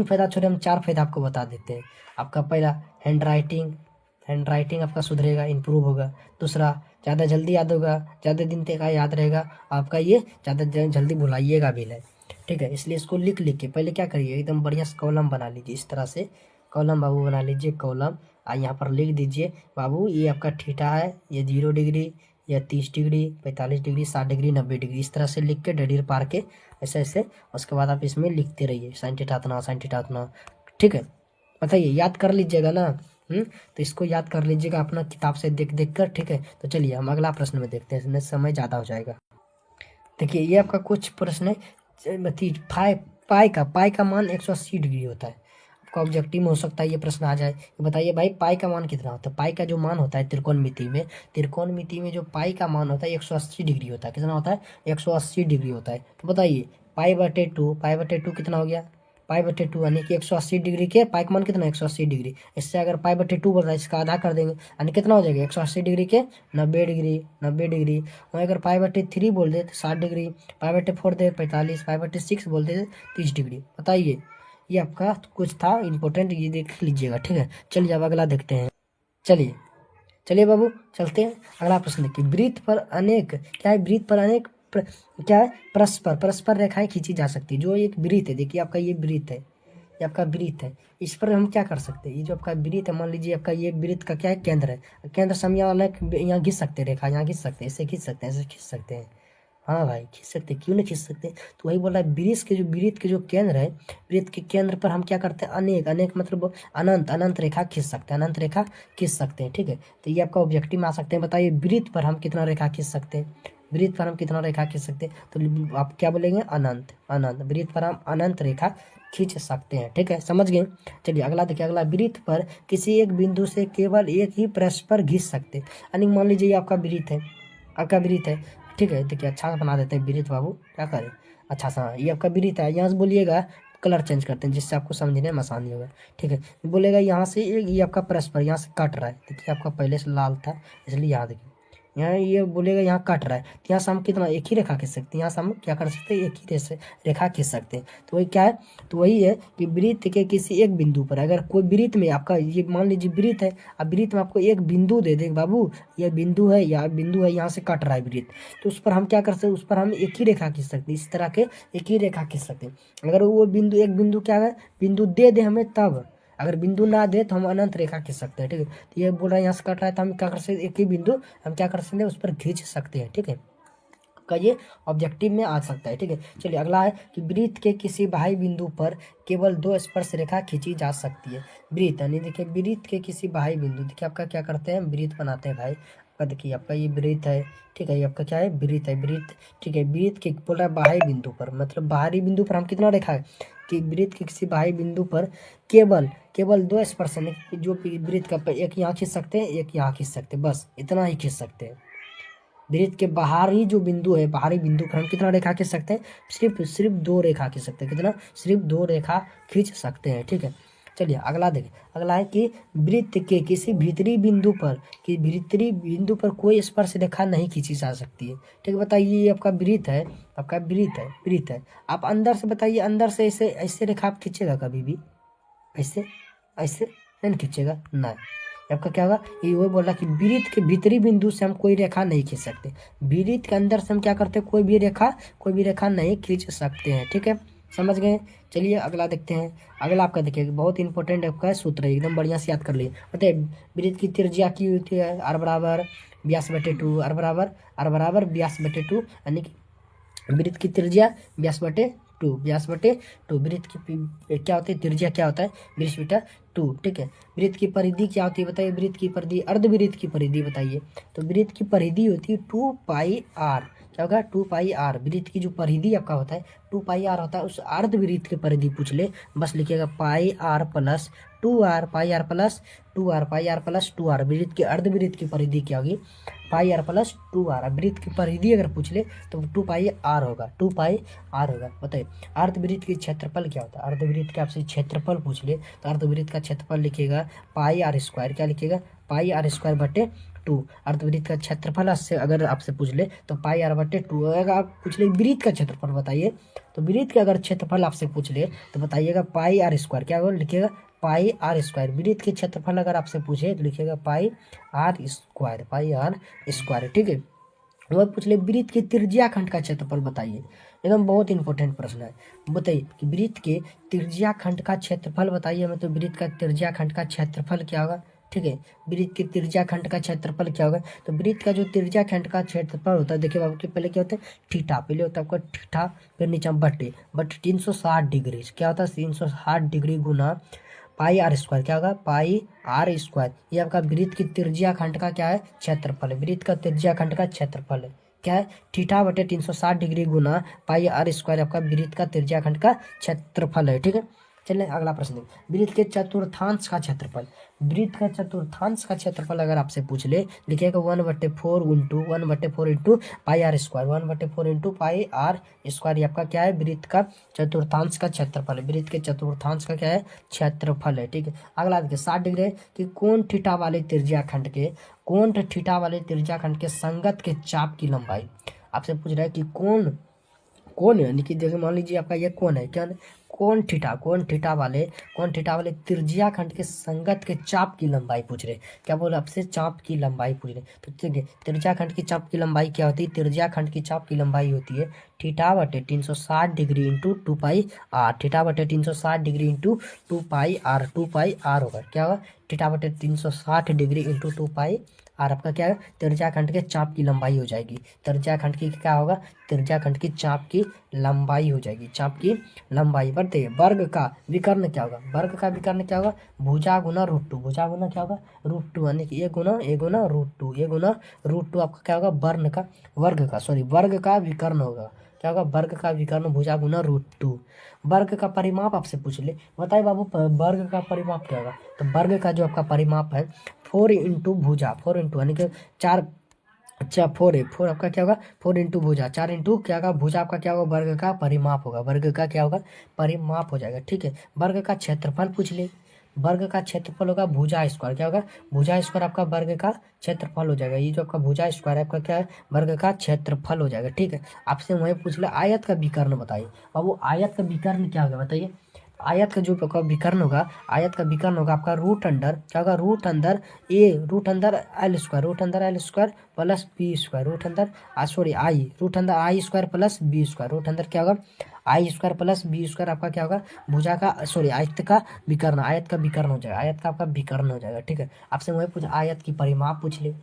फायदा छोड़े हम 4 फायदा आपको बता देते हैं। आपका पहला हैंड राइटिंग आपका सुधरेगा, इम्प्रूव होगा। दूसरा ज़्यादा जल्दी याद होगा, ज़्यादा दिन तक याद रहेगा। आपका ये ज़्यादा जल्दी भुलाइएगा भी नहीं, ठीक है। इसलिए इसको लिख लिख के पहले क्या करिए, एकदम बढ़िया से कॉलम बना लीजिए, इस तरह से कॉलम बाबू बना लीजिए, कॉलम। यहाँ पर लिख दीजिए बाबू ये आपका थीटा है, ये 0 डिग्री, या 30 डिग्री, 45 डिग्री, 60 डिग्री, 90 डिग्री, इस तरह से लिख के डडीर पार के ऐसे ऐसे, उसके बाद आप इसमें लिखते रहिए साइन थीटा इतना, साइन थीटा इतना, ठीक है। बताइए याद कर लीजिएगा ना, तो इसको याद कर लीजिएगा अपना किताब से देख देख कर, ठीक है। तो चलिए हम अगला प्रश्न में देखते हैं, इसमें समय ज़्यादा हो जाएगा। देखिए ये आपका कुछ प्रश्न है, पाई का मान 180 डिग्री होता है। आपका ऑब्जेक्टिव में हो सकता है ये प्रश्न आ जाए, बताइए भाई पाई का मान कितना होता है। पाई का जो मान होता है त्रिकोणमिति में जो पाई का मान होता है 180 डिग्री होता है। कितना होता है, 180 डिग्री होता है। तो बताइए पाई/2 कितना हो गया, पाई/2 यानी कि 180 डिग्री के पाई का मान कितना, 180 डिग्री। इससे अगर पाई/2 बोल रहा है इसका आधा कर देंगे, यानी कितना हो जाएगा 180 डिग्री के 90 डिग्री। वहीं अगर पाई/3 बोल दे तो 60 डिग्री, पाई/4 दे 45, पाई/6 बोल दे 30 डिग्री। बताइए ये आपका कुछ था इंपॉर्टेंट, ये देख लीजिएगा, ठीक है। चलिए अब अगला देखते हैं। चलिए बाबू चलते हैं, अगला प्रश्न देखिए। वृत्त पर अनेक क्या है, वृत्त पर अनेक क्या है, परस्पर रेखाएं खींची जा सकती है। जो एक वृत्त है, देखिए आपका ये वृत्त है, ये आपका वृत्त है, इस पर हम क्या कर सकते हैं, ये जो आपका वृत्त है, मान लीजिए आपका ये वृत्त का क्या है, केंद्र है, केंद्र से हम यहाँ घिस सकते हैं रेखा, यहाँ घिस सकते हैं, ऐसे खींच सकते हैं, ऐसे खींच सकते हैं। हाँ भाई खींच सकते, क्यों नहीं खींच सकते। तो वही बोल रहा है वृत्त के जो केंद्र है, वृत्त के केंद्र पर हम क्या करते हैं, अनेक मतलब अनंत रेखा खींच सकते हैं, ठीक है। तो ये आपका ऑब्जेक्टिव में आ सकते हैं। बताइए वृत्त पर हम कितना रेखा खींच सकते हैं, तो आप क्या बोलेंगे, अनंत। वृत्त पर हम अनंत रेखा खींच सकते हैं, ठीक है, समझ गए। चलिए अगला देखिए, अगला वृत्त पर किसी एक बिंदु से केवल एक ही परस्पर घिस सकते, यानी मान लीजिए ये आपका वृत्त है, ठीक है। देखिए अच्छा बना देते हैं वृत्त बाबू, क्या करें, अच्छा सा ये आपका वृत्त है। यहाँ से बोलिएगा कलर चेंज करते हैं जिससे आपको समझने में आसानी होगा, ठीक है। बोलेगा यहाँ से ये आपका परस्पर यहाँ से कट रहा है, देखिए आपका पहले से लाल था इसलिए यहाँ देखिए यहाँ ये बोलेगा यहाँ कट रहा है, तो यहाँ से हम कितना एक ही रेखा खींच सकते हैं, यहाँ से हम क्या कर सकते हैं, एक ही रेखा खींच सकते हैं। तो वही क्या है, तो वही है कि वृत्त के किसी एक बिंदु पर अगर कोई वृत्त में आपका ये मान लीजिए वृत्त है, अब वृत्त में आपको एक बिंदु दे दे बाबू, ये बिंदु है या बिंदु है, यहाँ से कट रहा है वृत्त, तो उस पर हम क्या कर सकते हैं, उस पर हम एक ही रेखा खींच सकते हैं, इस तरह के एक ही रेखा खींच सकते हैं। अगर वो बिंदु एक बिंदु क्या है, बिंदु दे दे हमें तब, अगर बिंदु ना दे तो हम अनंत रेखा खींच सकते हैं। ठीक है, तो ये बोल रहा है यहाँ से कट रहा है, तो हम क्या कर सकते हैं, एक ही बिंदु हम क्या कर सकते हैं, उस पर खींच सकते हैं। ठीक है, का ये ऑब्जेक्टिव में आ सकता है। ठीक है, चलिए अगला है कि वृत्त के किसी बाह्य बिंदु पर केवल 2 स्पर्श रेखा खींची जा सकती है। वृत्त यानी देखिए वृत्त के किसी बाह्य बिंदु, देखिए आपका क्या करते हैं, वृत्त बनाते हैं भाई, आपका देखिए आपका ये वृत्त है। ठीक है, ये आपका क्या है, वृत्त है, वृत्त। ठीक है, वृत्त के बोल रहा है बाह्य बिंदु पर, मतलब बाहरी बिंदु पर हम कितना रेखा है कि वृत्त के किसी बाह्य बिंदु पर केवल केवल 2 स्पर्श जो वृत्त का एक यहाँ खींच सकते हैं, एक यहाँ खींच सकते हैं, बस इतना ही खींच सकते हैं। वृत्त के बाहरी जो बिंदु है, बाहरी बिंदु पर हम कितना रेखा खींच सकते हैं, सिर्फ 2 रेखा खींच सकते हैं, कितना, सिर्फ 2 रेखा खींच सकते हैं। ठीक है, चलिए अगला देखें, अगला है कि वृत्त के किसी भीतरी बिंदु पर कोई स्पर्श रेखा नहीं खींची जा सकती है। ठीक है, बताइए ये आपका वृत्त है, आपका वृत्त है, आप अंदर से बताइए, अंदर से ऐसे ऐसे रेखा आप खींचेगा कभी भी, ऐसे ऐसे नहीं खींचेगा ना, आपका क्या होगा, ये वो बोल रहा कि वृत्त के भीतरी बिंदु से हम कोई रेखा नहीं खींच सकते, वृत्त के अंदर से हम क्या करते हैं, कोई भी रेखा नहीं खींच सकते हैं। ठीक है, समझ गए। चलिए अगला देखते हैं, अगला आपका देखिए बहुत इंपॉर्टेंट आपका सूत्र है, एकदम बढ़िया से याद कर लिए। बताइए वृत्त की त्रिज्या की होती है r बराबर व्यास बटे 2, r बराबर व्यास बटे 2, यानी कि वृत्त की त्रिज्या व्यास बटे 2, वृत्त की क्या होती है, त्रिज्या क्या होता है, व्यास बटा 2। ठीक है, वृत्त की परिधि क्या होती है, बताइए वृत्त की परिधि, अर्धवृत्त की परिधि बताइए, तो वृत्त की परिधि होती है 2 पाई r, क्या होगा 2 पाई r, वृत्त की जो परिधि आपका होता है 2 पाई r होता है, उस अर्धवृत्त की परिधि पूछ ले, बस लिखिएगा पाई r प्लस 2r, पाई r प्लस 2r, पाई r प्लस 2r, वृत्त की अर्धवृत्त की परिधि क्या होगी, पाई r प्लस 2r, वृत्त की परिधि अगर पूछ ले तो 2 पाई r होगा, 2 पाई r होगा। बताइए अर्धवृत्त की क्षेत्रफल क्या होता है, अर्धवृत्त के आपसे क्षेत्रफल पूछ ले तो अर्धवृत्त का क्षेत्रफल लिखिएगा पाई r स्क्वायर, क्या लिखिएगा, पाई r स्क्वायर बटे 2। अर्धवृत्त का क्षेत्रफल से अगर आपसे पूछ ले तो पाई r बटे 2। अगर आप पूछ ले वृत्त का क्षेत्रफल बताइए, तो वृत्त का अगर क्षेत्रफल आपसे पूछ ले तो बताइएगा पाई r स्क्वायर, क्या होगा, लिखिएगा पाई r स्क्वायर। वृत्त के क्षेत्रफल अगर आपसे पूछे तो लिखिएगा पाई r स्क्वायर, पाई r स्क्वायर। ठीक है, वह पूछ ले वृत्त के त्रिज्या खंड का क्षेत्रफल बताइए, एकदम बहुत इंपॉर्टेंट प्रश्न है। बताइए कि वृत्त के त्रिज्या खंड का क्षेत्रफल बताइए, मतलब वृत्त का त्रिज्या खंड का क्षेत्रफल क्या होगा। ठीक है, वृत्त के त्रिज्या खंड का क्षेत्रफल क्या होगा, तो वृत्त का जो त्रिज्या खंड का क्षेत्रफल होता है, देखिए आपके पहले क्या होता है, थीटा, पहले होता है आपका थीटा, फिर नीचे बटे 360 डिग्री, क्या होता है 360 डिग्री गुना पाई r स्क्वायर, क्या होगा पाई r स्क्वायर। ये आपका वृत्त की त्रिज्या खंड का क्या है, क्षेत्रफल है, वृत्त का त्रिज्या खंड का क्षेत्रफल है, क्या है, थीटा बटे 360 डिग्री गुना पाई r स्क्वायर आपका वृत्त का त्रिज्या खंड का क्षेत्रफल है। ठीक है, चलिए अगला प्रश्न देखिए, वृत्त के चतुर्थांश का क्षेत्रफल, वृत्त का चतुर्थांश का क्षेत्रफल अगर आपसे पूछ ले लिखिएगा 1/4 into pi r square, 1/4 into pi r square. ये आपका क्या है, वृत्त का चतुर्थांश का क्षेत्रफल है, वृत्त के चतुर्थांश का क्या है, क्षेत्रफल है। ठीक है, अगला देखिए 60 डिग्री कि कोण थीटा वाले त्रिज्या खंड के संगत के चाप की लंबाई, आपसे पूछ रहा है कि कौन यानी कि जैसे मान लीजिए आपका ये कौन है, क्या कौन थीटा वाले त्रिज्या खंड के संगत के चाप की लंबाई पूछ रहे, क्या बोले आपसे, चाप की लंबाई पूछ रहे। तो ठीक है, त्रिज्या खंड की चाप की लंबाई क्या होती है, त्रिज्या खंड की चाप की लंबाई होती है थीटा बटे 360 डिग्री इंटू 2 पाई r, थीटा बटे 360 डिग्री इंटू 2 पाई r होगा, क्या होगा, थीटा बटे 360 डिग्री इंटू 2 पाई r आपका क्या है, त्रिज्या खंड के चाप की लंबाई हो जाएगी, त्रिज्या खंड की क्या होगा, त्रिज्या खंड की चाप की लंबाई हो जाएगी, चाप की लंबाई। बढ़ते वर्ग का विकर्ण क्या होगा, वर्ग का विकर्ण क्या होगा, भुजा गुना √2, भुजा गुना क्या होगा √2, यानी कि ए गुना √2 आपका क्या होगा, वर्ग का विकर्ण होगा, क्या होगा, वर्ग का विकर्ण भुजा गुना √2। वर्ग का परिमाप आपसे पूछ ले, बताइए बाबू वर्ग का परिमाप क्या होगा, तो वर्ग का जो आपका परिमाप है 4 इंटू भुजा, 4 इंटू यानी कि 4, अच्छा 4 है, 4 आपका क्या होगा 4 इंटू भुजा, 4 इंटू क्या होगा भुजा आपका क्या होगा, वर्ग का परिमाप होगा, वर्ग का क्या होगा परिमाप हो जाएगा। ठीक है, वर्ग का क्षेत्रफल पूछ ले, वर्ग का क्षेत्रफल होगा भुजा स्क्वायर। क्या होगा? भुजा स्क्वायर आपका वर्ग का क्षेत्रफल हो जाएगा। ये जो आपका भुजा स्क्वायर है आपका क्या है? वर्ग का क्षेत्रफल हो जाएगा। ठीक है, आपसे वही पूछ ले आयत का विकर्ण बताइए। अब वो आयत का विकर्ण क्या होगा बताइए। आयत का जो आपका विकर्ण होगा, आयत का विकर्ण होगा आपका रूट अंडर क्या होगा? रूट अंदर एल स्क्वायर, रूट अंदर l square plus b square, root अंदर सॉरी आई, रूट अंदर i square plus b square, root अंदर क्या होगा? I square plus b square आपका क्या होगा? भुजा का सॉरी आयत का विकर्ण, आयत का विकर्ण हो जाएगा, आयत का आपका विकर्ण हो जाएगा। ठीक है, आपसे वही पूछ आयत की परिमाप पूछ ले।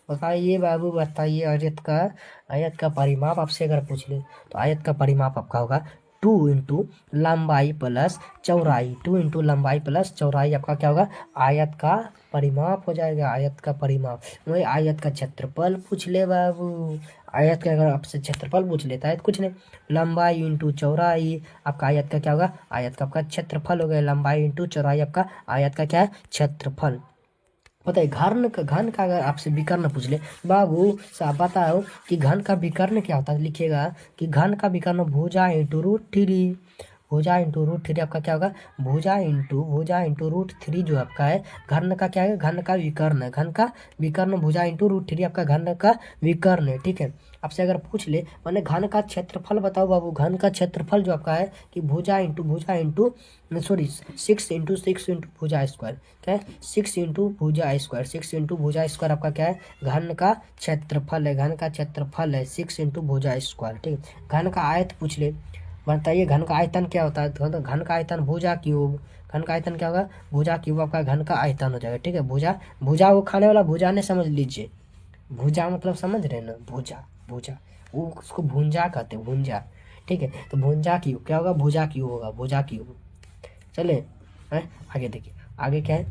बताइए बाबू बताइए, आयत का परिमाप आपसे अगर पूछ ले तो आयत का परिमाप आपका होगा 2 लंबाई प्लस चौड़ाई, 2 लंबाई प्लस चौड़ाई आपका क्या होगा? आयत का परिमाप हो जाएगा, आयत का परिमाप। वही आयत का क्षेत्रफल पूछ ले बाबू। आयत का अगर आपसे क्षेत्रफल पूछ लेता है तो कुछ नहीं, लंबाई इंटू चौड़ाई आपका आयत का क्या होगा? आयत का आपका क्षेत्रफल हो गया। लंबाई इंटू चौड़ाई आपका आयत का क्या है? क्षेत्रफल। बताइए घन का अगर आपसे विकर्ण पूछ ले बाबू साहब बताओ कि घन का विकर्ण क्या होता है। लिखिएगा कि घन का विकर्ण भुजा इंटू रूट 3 आपका क्या होगा? भुजा इंटू रूट 3 जो आपका है घन का क्या है? घन का विकर्ण है, घन का विकर्ण भुजा इंटू रूट 3 आपका घन का विकर्ण है। ठीक है, आपसे अगर पूछ ले मैंने घन का क्षेत्रफल बताओ बाबू। घन का क्षेत्रफल जो आपका है कि भुजा इंटू सॉरी 6 इंटू भुजा स्क्वायर। क्या है? 6 इंटू भुजा स्क्वायर आपका क्या है? घन का क्षेत्रफल है, घन का क्षेत्रफल है 6 इंटू भुजा स्क्वायर। ठीक है, घन का आयत पूछ ले। बताइए घन का आयतन क्या होता है? तो घन का आयतन भुजा क्यूब, घन का आयतन क्या होगा? भुजा क्यूब आपका घन का आयतन हो जाएगा। ठीक है, भुजा भुजा वो खाने वाला भुजा ने समझ लीजिए। भुजा मतलब समझ रहे ना? भुजा भुजा वो उसको भुंजा कहते हैं, भुंजा। ठीक है, तो भुंजा क्यूब क्या होगा? भुजा क्यूब होगा, भुजा क्यूब। चले आगे देखिए, आगे क्या है?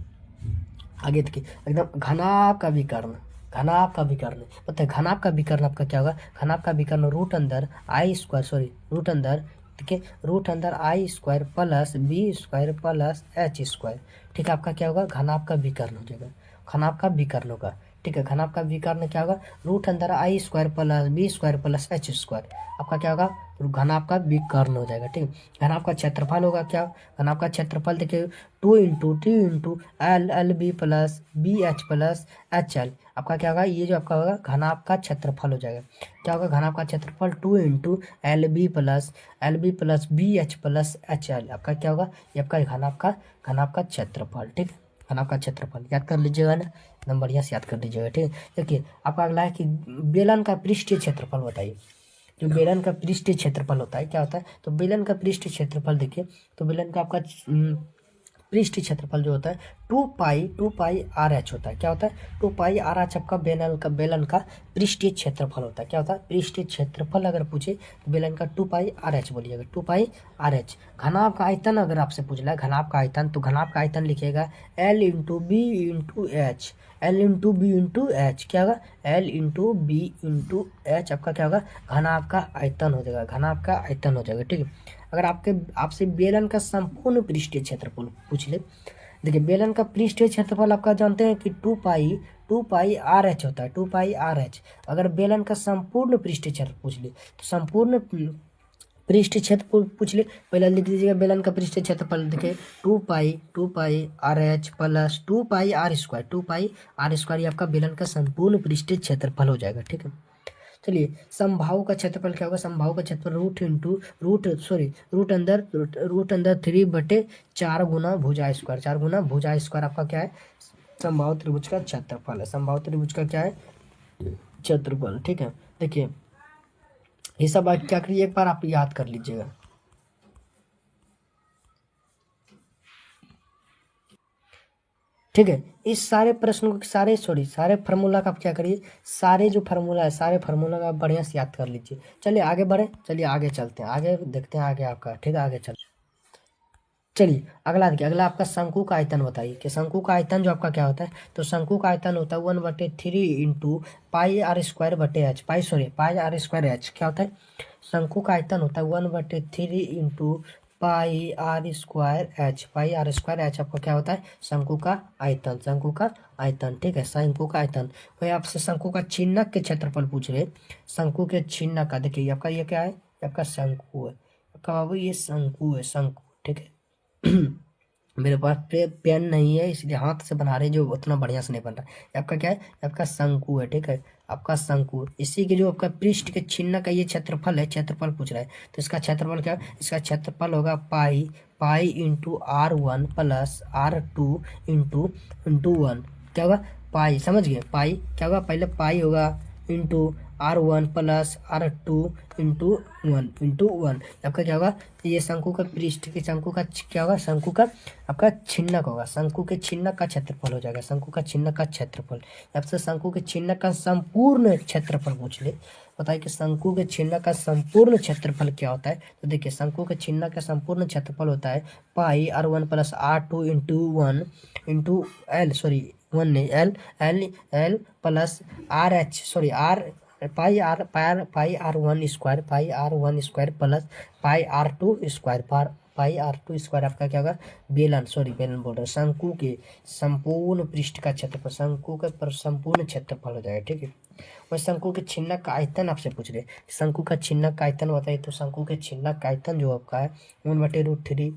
आगे देखिए एकदम घनाभ का विकर्ण, घनाभ का विकर्ण बताइए। घनाभ का विकर्ण आपका क्या होगा? घनाभ का विकर्ण रूट अंदर आई स्क्वायर सॉरी रूट अंदर ठीक है, रूट अंदर i square plus b square plus h square. ठीक है, आपका क्या होगा? घनाभ का विकर्ण हो जाएगा, घनाभ का विकर्ण होगा। ठीक है, घनाभ का विकर्ण क्या होगा? रूट अंदर i square plus b square plus h square आपका क्या होगा? घनाभ का विकर्ण हो जाएगा। ठीक है, घनाभ का क्षेत्रफल होगा क्या? घनाभ का क्षेत्रफल देखिए 2 into T into L B plus B H plus H L आपका क्या होगा? ये जो आपका होगा घनाभ का क्षेत्रफल हो जाएगा। क्या होगा? घनाभ का क्षेत्रफल 2 into L B plus B H plus H L आपका क्या होगा? ये आपका घनाभ का क्षेत्रफल। ठीक है, घनाभ का क्षेत्रफल याद कर लीजिएगा ना, एकदम बढ़िया से याद कर लीजिएगा। ठीक है, देखिए आपका अगला है कि बेलन का पृष्ठीय क्षेत्रफल बताइए। जो बेलन का पृष्ठीय क्षेत्रफल होता है क्या होता है? तो बेलन का पृष्ठीय क्षेत्रफल देखिए, तो बेलन का आपका पृष्ठीय क्षेत्रफल जो होता है 2 पाई होता है। क्या होता है? 2 पाई आपका बेलन का पृष्ठीय क्षेत्रफल होता है। क्या होता है? पृष्ठीय क्षेत्रफल अगर पूछे तो बेलन का 2 पाई बोलिएगा, 2 पाई। घनाभ का आयतन अगर आपसे पूछ रहा है घनाभ का आयतन, तो घनाभ का आयतन लिखिएगा L into B into H, L into B into H. क्या होगा? L into B into H आपका क्या होगा? घनाभ का आयतन हो जाएगा, घनाभ का आयतन हो जाएगा। ठीक है, अगर आपसे बेलन का संपूर्ण पृष्ठीय क्षेत्रफल पूछ ले, देखिए बेलन का पृष्ठीय क्षेत्रफल आपका जानते हैं कि 2 पाई होता है, 2 पाई। अगर बेलन का संपूर्ण पृष्ठीय क्षेत्र पूछ ले तो संपूर्ण पृष्ठीय क्षेत्र पूछ ले, पहले लिख दीजिएगा बेलन का पृष्ठीय क्षेत्रफल देखिए 2 पाई प्लस 2 पाई R स्क्वायर आपका बेलन का संपूर्ण पृष्ठीय क्षेत्रफल हो जाएगा। ठीक है, चलिए समबाहु का क्षेत्रफल क्या होगा? समबाहु का क्षेत्रफल रूट अंदर 3/4 गुना भुजा स्क्वायर, 4 गुना भुजा स्क्वायर आपका क्या है? समबाहु त्रिभुज का क्षेत्रफल है, समबाहु त्रिभुज का क्या है? क्षेत्रफल। ठीक है, देखिए ये सब आप क्या करिए एक बार आप याद कर लीजिएगा। ठीक है, इस सारे प्रश्नों को सारे फार्मूला का आप क्या करिए, सारे जो फार्मूला है सारे फार्मूला का आप बढ़िया से याद कर लीजिए। चलिए आगे बढ़े, चलिए आगे चलते हैं, आगे देखते हैं आगे आपका। ठीक है, आगे चलते चलिए अगला देखिए, अगला आपका शंकु का आयतन बताइए कि शंकु का आयतन जो आपका क्या होता है? तो शंकु का आयतन होता है 1/3 into pi R square H. क्या होता है? शंकु का आयतन होता है 1/3 into pi R square H आपका क्या होता है? शंकु का आयतन, शंकु का आयतन। ठीक है, शंकु का आयतन। वही आपसे शंकु का छिन्नक के क्षेत्रफल पूछ रहे, शंकु के छिन्नक का देखिए आपका ये क्या है? आपका शंकु है, आपका बाबू ये शंकु है, शंकु। ठीक है मेरे पास पेन नहीं है, इसलिए हाथ से बना रहे जो उतना बढ़िया से नहीं बन रहा है। ये आपका क्या है? ये आपका शंकु है, ठीक है, आपका शंकु। इसी के जो आपका पृष्ठ के चिन्ह का ये क्षेत्रफल है, क्षेत्रफल पूछ रहा है, तो इसका क्षेत्रफल क्या है? इसका क्षेत्रफल होगा pi, pi into R1 plus R2 into 1। क्या होगा? पाई, समझ गए? पाई क्या होगा? पहले पाई होगा into R1 plus R2 into 1 आपका क्या होगा? ये शंकु का पृष्ठ के शंकु का क्या होगा? शंकु का आपका छिन्नक होगा, शंकु के छिन्नक का क्षेत्रफल हो जाएगा, शंकु का छिन्नक का क्षेत्रफल। आपसे शंकु के छिन्नक का संपूर्ण क्षेत्रफल पूछ ले, बताइए कि शंकु के छिन्नक का संपूर्ण क्षेत्रफल क्या होता है। तो देखिए शंकु के छिन्नक का संपूर्ण क्षेत्रफल होता है pi R1 plus R2 into 1 into L, sorry 1 नहीं, L plus RH, sorry R, pi R1 square, pi R1 square plus pi R2 square, pi R2 square आपका क्या होगा? बेलन, सॉरी बेलन बोल रहे हैं, शंकु के संपूर्ण पृष्ठ का क्षेत्रफल, शंकु का संपूर्ण क्षेत्रफल हो जाएगा, ठीक है। वह शंकु के छिन्नक का आयतन आपसे पूछ रहे, शंकु का छिन्नक का आयतन बताइए। तो शंकु के छिन्नक का आयतन जो आपका है 1/√3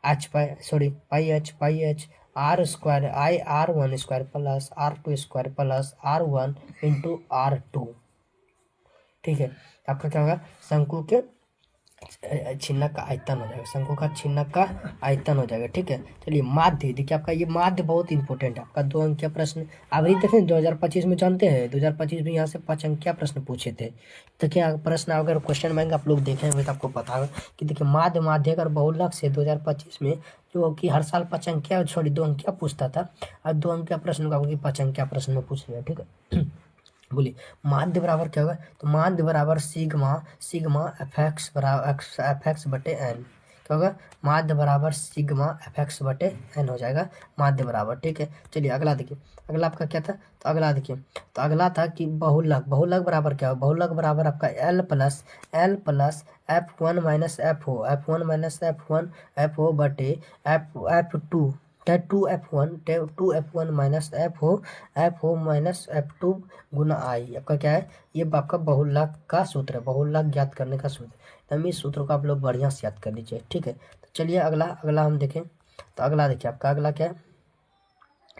H pi, sorry pi H R square R1 square plus R2 square plus R1 into R2, ठीक है। आपका क्या होगा? शंकु के छिन्नक का आयतन हो जाएगा, शंकु का छिन्नक का आयतन हो जाएगा, ठीक है। चलिए माध्य, देखिए आपका ये माध्य बहुत इंपॉर्टेंट है, आपका 2 अंकीय प्रश्न अभी देखें 2025 में, जानते हैं 2025 में यहाँ से 5 अंकीय प्रश्न पूछे थे। देखिए प्रश्न अगर क्वेश्चन बैंक आप लोग देखेंगे तो आपको पता होगा कि देखिए माध्य अगर बहुलक से 2025 में जो कि हर साल 5 अंकीय, सॉरी 2 अंकीय पूछता था, और 2 अंकीय प्रश्न का 5 अंकीय प्रश्न में पूछ लिया, ठीक है। बोलिए माध्य बराबर क्या होगा? तो माध्य बराबर सिग्मा, सिग्मा एफ एक्स बटे एन, क्या होगा? माध्य बराबर सिग्मा एफ बटे एन हो जाएगा माध्य बराबर, ठीक है। चलिए अगला देखिए, अगला आपका क्या था? तो अगला देखिए, तो अगला था कि बहुलक, बहुलक बराबर क्या हो? बहुलक बराबर आपका L plus F1 minus F हो बटे F2, two F one minus F हो माइनस F2 गुना आई। आपका क्या है? ये आपका बहुलक का सूत्र है, बहुलक ज्ञात करने का सूत्र, तो इस सूत्र को आप लोग बढ़िया से याद कर लीजिए, ठीक है। तो चलिए अगला हम देखें, तो अगला देखिए आपका अगला क्या है,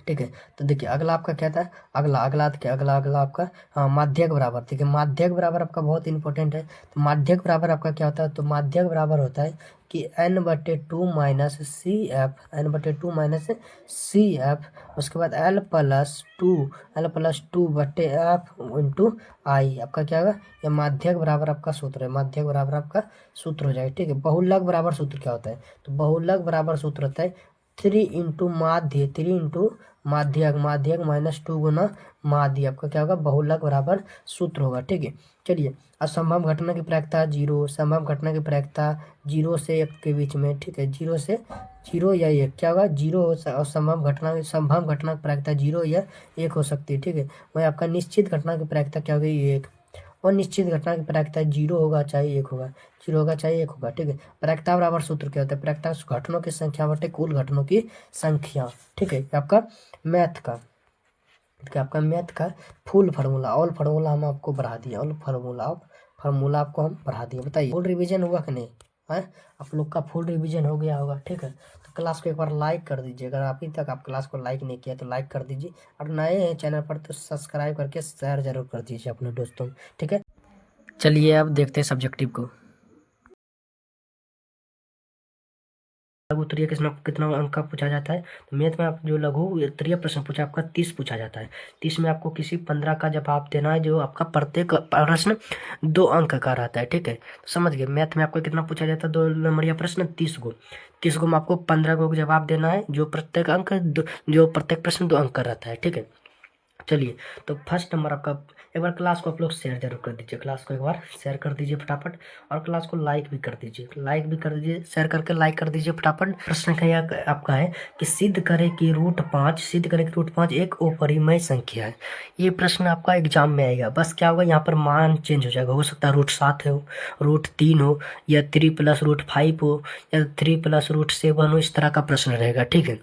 ठीक है। तो देखिए अगला आपका क्या था? अगला देखिए, अगला आपका हाँ माध्यक बराबर, देखिए माध्यक बराबर आपका बहुत इंपॉर्टेंट है। तो माध्यक बराबर आपका क्या होता है? तो माध्यक बराबर होता है कि n/2 माइनस सी एफ, उसके बाद L+2 बटे एफ इंटू आई। आपका क्या होगा? ये माध्यक बराबर आपका सूत्र है, माध्यक बराबर आपका सूत्र हो जाएगा, ठीक है। बहुलक बराबर सूत्र क्या होता है? तो बहुलक बराबर सूत्र होता है 3 इंटू माध्यक, -2 गुना माध्य। आपका क्या होगा? बहुलक बराबर सूत्र होगा, ठीक है। चलिए असंभव घटना की प्रायिकता 0, संभव घटना की प्रायिकता 0 से 1 के बीच में, ठीक है, 0 से 0 या 1, क्या होगा? 0 और संभव घटना की प्रायिकता 0 या 1 हो सकती है, ठीक है। वही आपका निश्चित घटना की प्रायिकता क्या होगी? 1। और निश्चित घटना की प्रायिकता 0 होगा चाहे 1 होगा, 0 होगा चाहे 1 होगा, ठीक है। प्रायिकता बराबर सूत्र क्या होता है? प्रायिकता घटनों की संख्या बटे कुल घटनों की संख्या, ठीक है। आपका मैथ का, क्या आपका मैथ का फुल फार्मूला, ऑल फार्मूला हम आपको बढ़ा दिए, ऑल फार्मूला आपको हम बढ़ा दिए। बताइए फुल रिवीजन हुआ कि नहीं है? आप लोग का फुल रिवीजन हो गया होगा, ठीक है। तो क्लास को एक बार लाइक कर दीजिए, अगर अभी तक आप क्लास को लाइक नहीं किया तो लाइक कर दीजिए, और नए हैं चैनल पर तो सब्सक्राइब करके शेयर जरूर कर दीजिए अपने दोस्तों, ठीक है। चलिए अब देखते हैं सब्जेक्टिव को। लघु उत्तरीय कितना अंक का पूछा जाता है? तो मैथ में आप जो लघु उत्तरीय प्रश्न पूछा आपका 30 पूछा जाता है। 30 में आपको किसी 15 का जवाब देना है, जो आपका प्रत्येक प्रश्न 2 अंक का रहता है, ठीक है। तो समझ गए, मैथ में आपको कितना पूछा जाता है? 2 नंबरिया प्रश्न 30 गो में आपको 15 गो जवाब देना है, जो प्रत्येक प्रश्न 2 अंक का रहता है, ठीक है। चलिए तो फर्स्ट नंबर आपका, एक बार क्लास को आप लोग शेयर जरूर कर दीजिए, क्लास को एक बार शेयर कर दीजिए फटाफट, और क्लास को लाइक भी कर दीजिए, शेयर करके लाइक कर दीजिए फटाफट। प्रश्न का आपका है कि सिद्ध करे कि √5 एक अपरिमेय संख्या है। ये प्रश्न आपका एग्जाम में आएगा, बस क्या होगा यहाँ पर मान चेंज हो जाएगा, हो सकता है √7 हो, √3 हो, या 3 + √5 हो, या 3 + √7 हो, इस तरह का प्रश्न रहेगा, ठीक है।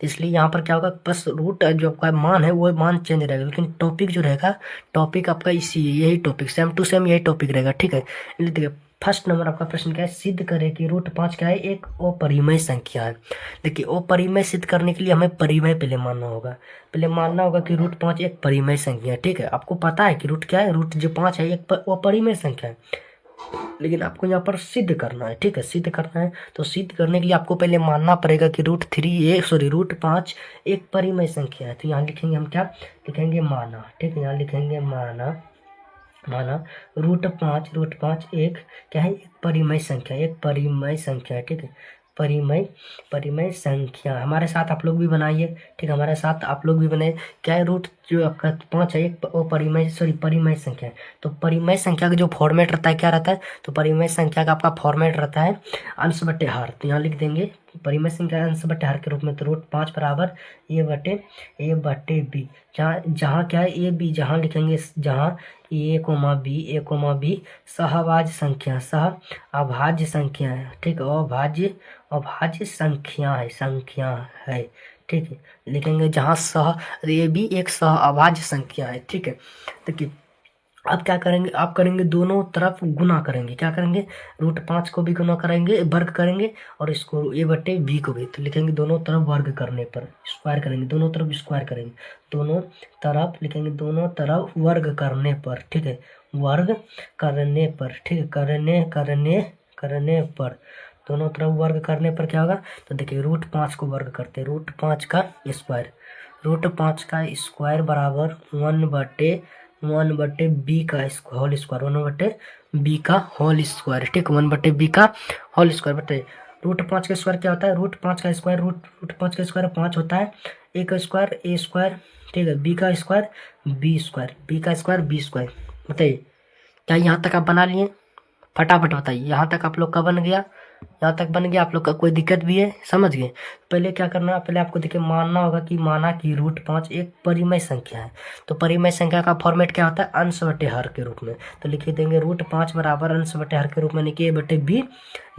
इसलिए यहाँ पर क्या होगा, बस रूट जो आपका मान है वो मान चेंज रहेगा, लेकिन टॉपिक जो रहेगा, टॉपिक आपका यही टॉपिक सेम टू सेम यही टॉपिक रहेगा, ठीक है। देखिए फर्स्ट नंबर आपका प्रश्न क्या है, सिद्ध करें कि रूट 5 क्या है, एक अपरिमेय संख्या है। देखिए अपरिमेय सिद्ध करने के लिए हमें परिमेय पहले मानना होगा। पहले मानना होगा कि रूट 5 एक परिमेय संख्या है। ठीक है, आपको पता है कि रूट क्या है, रूट जो 5 है एक अपरिमेय संख्या है, लेकिन आपको यहाँ पर सिद्ध करना है। ठीक है, सिद्ध करना है तो सिद्ध करने के लिए आपको पहले मानना पड़ेगा कि रूट 5 एक परिमेय संख्या है। तो यहाँ लिखेंगे हम, क्या लिखेंगे, माना। ठीक है, यहाँ लिखेंगे माना रूट पाँच एक क्या है, एक परिमेय संख्या, एक परिमेय संख्या है। ठीक है, परिमेय संख्या। हमारे साथ आप लोग भी बनाइए। ठीक है, हमारे साथ आप लोग भी बनाइए। क्या है, रूट जो आपका 5 है एक परिमेय संख्या है। तो परिमेय संख्या का जो फॉर्मेट रहता है क्या रहता है, तो परिमेय संख्या का आपका फॉर्मेट रहता है अंश बटे हर। तो यहाँ लिख देंगे परिमेय संख्या अंश बटे हर के रूप में। तो रूट 5 बराबर ए बटे बी, जहाँ क्या है ए बी, जहाँ लिखेंगे जहाँ ए कोमा बी सहअभाज्य संख्या है। ठीक है, अभाज्य संख्या है। ठीक है, लिखेंगे जहाँ ये भी एक सहअभाज्य संख्या है। ठीक है, देखिए अब क्या करेंगे, आप करेंगे दोनों तरफ गुना करेंगे। क्या करेंगे, रूट 5 को भी गुना करेंगे, वर्ग करेंगे, और इसको ए बटे बी को भी। तो लिखेंगे दोनों तरफ वर्ग करने पर स्क्वायर करेंगे, दोनों तरफ स्क्वायर करेंगे, दोनों तरफ लिखेंगे दोनों तरफ वर्ग करने पर। ठीक है, वर्ग करने पर। ठीक है, करने पर दोनों तरफ वर्ग करने पर क्या होगा, तो देखिए रूट 5 को वर्ग करते हैं, रूट 5 का स्क्वायर बराबर 1/b का होल स्क्वायर, 1/b का होल स्क्वायर। ठीक, 1/b का होल स्क्वायर बटे रूट 5 का स्क्वायर क्या होता है, रूट 5 का स्क्वायर 5 होता है। ए का स्क्वायर ए स्क्वायर। ठीक है, बी का स्क्वायर बी स्क्वायर। बताइए क्या यहाँ तक आप बना लिए, फटाफट बताइए यहाँ तक आप लोग का बन गया, यहाँ तक बन गया आप लोग का, कोई दिक्कत भी है, समझ गए। पहले क्या करना है, पहले आपको देखिए मानना होगा कि माना कि रूट 5 एक परिमेय संख्या है। तो परिमेय संख्या का फॉर्मेट क्या होता है, अंश बटे हर के रूप में। तो लिख देंगे रूट 5 बराबर अंश बटे हर के रूप में, लिखिए ए बटे बी,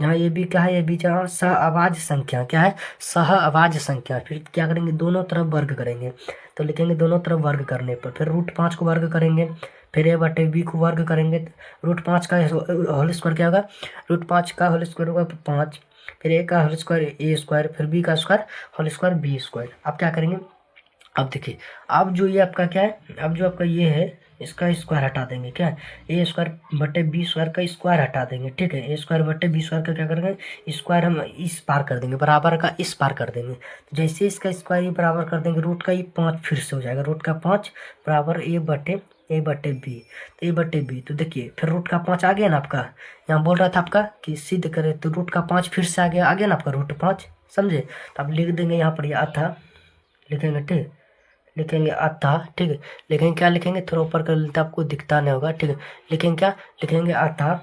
जहाँ ये बी क्या है, ये बी जहाँ सहअभाज्य संख्या क्या है, सहअभाज्य संख्या। फिर क्या करेंगे, दोनों तरफ वर्ग करेंगे। तो लिखेंगे दोनों तरफ वर्ग करने पर, फिर रूट 5 को वर्ग करेंगे, फिर ए बटे बी को वर्ग करेंगे। रूट 5 का होल स्क्वायर क्या होगा, रूट 5 का होल स्क्वायर होगा 5, फिर ए का होल स्क्वायर ए स्क्वायर, फिर बी का square whole square B square. अब क्या करेंगे, अब देखिए अब जो ये आपका क्या है, अब जो आपका ये है इसका स्क्वायर हटा देंगे। क्या है, ए स्क्वायर बटे बी स्क्वायर का स्क्वायर हटा देंगे। ठीक है, ए स्क्वायर बटे बी स्क्वायर का क्या करेंगे, स्क्वायर हम इस पार कर देंगे, बराबर का इस पार कर देंगे। जैसे इसका स्क्वायर ही बराबर कर देंगे, रूट का ये 5 फिर से हो जाएगा, रूट का 5 बराबर ए बटे बी। तो ए बटे बी, तो देखिए फिर रूट का 5 आ गया ना आपका, यहाँ बोल रहा था आपका कि सिद्ध करे, तो रूट का 5 फिर से आ गया ना आपका रूट 5, समझे। तो आप लिख देंगे यहाँ पर, ये अतः लिखेंगे। ठीक, लिखेंगे अतः। ठीक है, लिखेंगे क्या, लिखेंगे थोड़ा ऊपर कर लेते, आपको दिखता नहीं होगा। ठीक है, लिखेंगे क्या, लिखेंगे अतः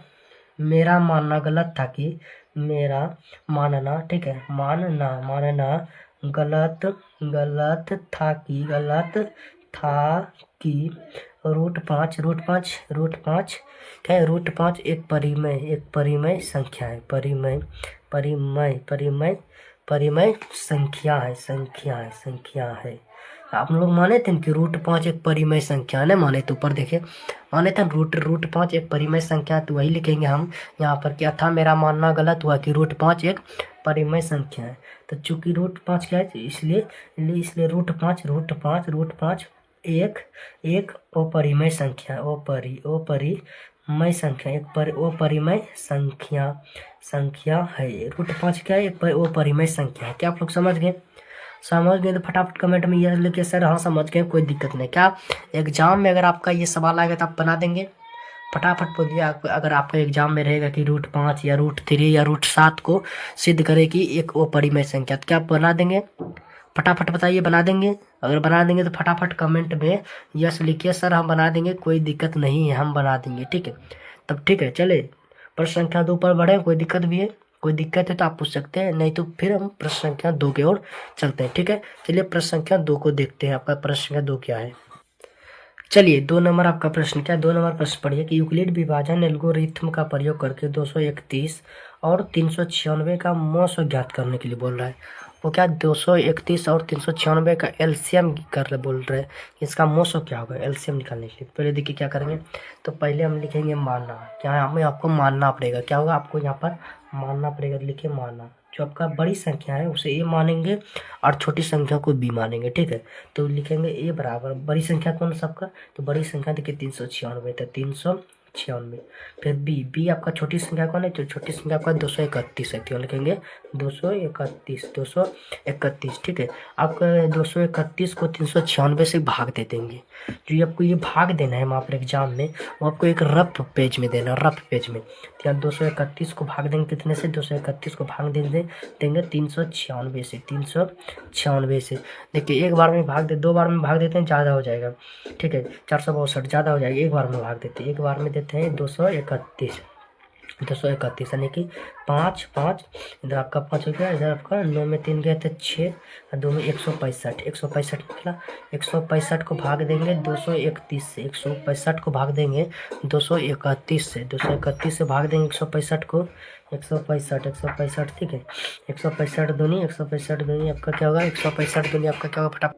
मेरा मानना गलत था कि, मेरा मानना, ठीक है, मानना गलत था कि रूट पाँच क्या है, रूट 5 एक परिमेय संख्या है, परिमेय संख्या है। आप लोग माने थे कि रूट 5 एक परिमेय संख्या है, माने तो ऊपर देखे माने थे रूट 5 एक परिमेय संख्या, तो वही लिखेंगे हम यहाँ पर, क्या था, मेरा मानना गलत हुआ कि रूट 5 एक परिमेय संख्या है। तो चूंकि रूट 5 क्या है, इसलिए रूट पाँच एक अपरिमेय संख्या, अपरिमेय संख्या है। रूट 5 क्या है, एक अपरिमेय संख्या है। क्या आप लोग समझ गए तो फटाफट कमेंट में ये लिखिए सर हाँ समझ गए, कोई दिक्कत नहीं। क्या एग्जाम में अगर आपका ये सवाल आएगा तो आप बना देंगे, फटाफट बोलिए। अगर आपका एग्जाम में रहेगा कि रूट 5 या रूट 3 या रूट 7 को सिद्ध करे कि एक अपरिमेय संख्या, तो क्या आप बना देंगे, फटाफट बताइए, बना देंगे। अगर बना देंगे तो फटाफट कमेंट में यस लिखिए, सर हम बना देंगे, कोई दिक्कत नहीं है, हम बना देंगे। ठीक है, तब ठीक है, चले प्रश्न संख्या 2 पर बढ़े। कोई दिक्कत भी है, कोई दिक्कत है तो आप पूछ सकते हैं, नहीं तो फिर हम प्रश्न संख्या 2 की ओर चलते हैं। ठीक है, चलिए प्रश्न संख्या 2 को देखते हैं, आपका प्रश्न संख्या 2 क्या है। चलिए 2 नंबर आपका प्रश्न क्या है, 2 नंबर प्रश्न पढ़िए कि यूक्लिड विभाजन एल्गोरिथम का प्रयोग करके 231 और 396 का मौस ज्ञात करने के लिए बोल रहा है। वो क्या 231 और 396 का एलसीएम कर बोल रहे हैं, इसका मोसो क्या होगा एलसीएम निकालने के लिए। पहले देखिए क्या करेंगे, तो पहले हम लिखेंगे मानना, क्या हमें आपको मानना पड़ेगा, क्या होगा आपको यहाँ पर मानना पड़ेगा, लिखिए मानना। जो आपका बड़ी संख्या है उसे ए मानेंगे और छोटी संख्या को बी मानेंगे, ठीक है। तो लिखेंगे ए बराबर बड़ी संख्या कौन सबका, तो बड़ी संख्या देखिए 396 था, 396। फिर बी, बी आपका छोटी संख्या कौन है, तो छोटी संख्या आपका 231 है, क्यों लिखेंगे 231, ठीक है। आपका 231 को 396 से भाग दे देंगे। जो ये आपको ये भाग देना है वहाँ पर एग्जाम में, वो आपको एक रफ पेज में देना, रफ पेज में। तो यहाँ 231 को भाग देंगे कितने से, 231 को भाग देंगे 396 से, 396 से। देखिए एक बार में भाग दे, दो बार में भाग देते हैं ज़्यादा हो जाएगा, ठीक है, 462 ज़्यादा हो जाएगा, एक बार में भाग देते हैं, एक बार में देते हैं 231, 231 यानी कि 5 5, इधर आपका 5 हो गया, इधर आपका 9 में 3 गया तो 6 और 2 में 165, 165 निकला। 165 को भाग देंगे 231 से, 165 को भाग देंगे 231 से, 231 से भाग देंगे 165 को, 165, ठीक है। 165 दूनी 165 दूनी आपका क्या होगा, 165 दूनी आपका क्या होगा फटाफट,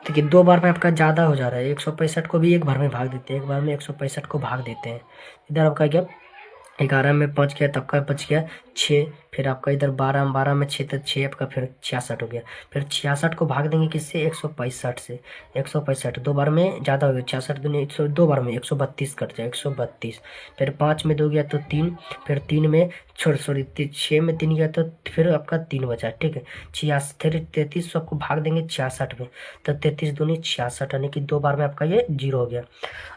देखिए दो बार में आपका ज़्यादा हो जा रहा है। 165 को भी एक बार में भाग देते हैं, एक बार में 165 को भाग देते हैं। इधर आपका क्या 11 में 5 गया, तब का बच गया 6, फिर आपका इधर 12 में 6 तो 6 आपका फिर 66 हो गया। फिर 66 को भाग देंगे किससे, 165 से, 165 दो बार में ज़्यादा हो गया, 66 दूनी 100, दो बार में 132 कट जाए, 132। फिर 5 में 2 गया तो 3, फिर 3 में सॉरी 6 में 3 गया तो फिर आपका 3 बचा, ठीक है। 66 फिर 33 आपको भाग देंगे 66 में, तो 33 दूनी 66 यानी कि दो बार में आपका ये 0 हो गया।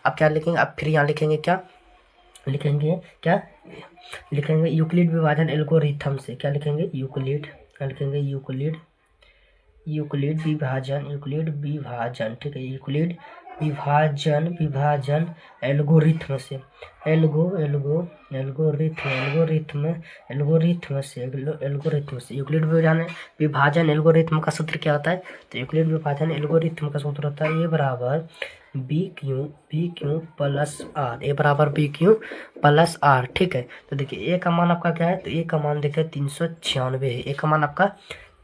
अब क्या लिखेंगे, अब फिर यहाँ लिखेंगे क्या लिखेंगे, क्या लिखेंगे, यूक्लिड विभाजन एल्गोरिथम से, क्या लिखेंगे यूक्लिड, क्या लिखेंगे यूक्लिड, यूक्लिड विभाजन, ठीक है, यूक्लिड विभाजन एल्गोरिथम से, एल्गोरिथम से यूक्लिड विभाजन एल्गोरिथम का सूत्र क्या होता है, तो यूक्लिड विभाजन एल्गोरिथम का सूत्र होता है ए बराबर बी क्यू प्लस आर, ए बराबर बी क्यू प्लस आर, ठीक है। तो देखिए ए का मान आपका क्या है, तो ए का मान देखिए 396 है, ए का मान आपका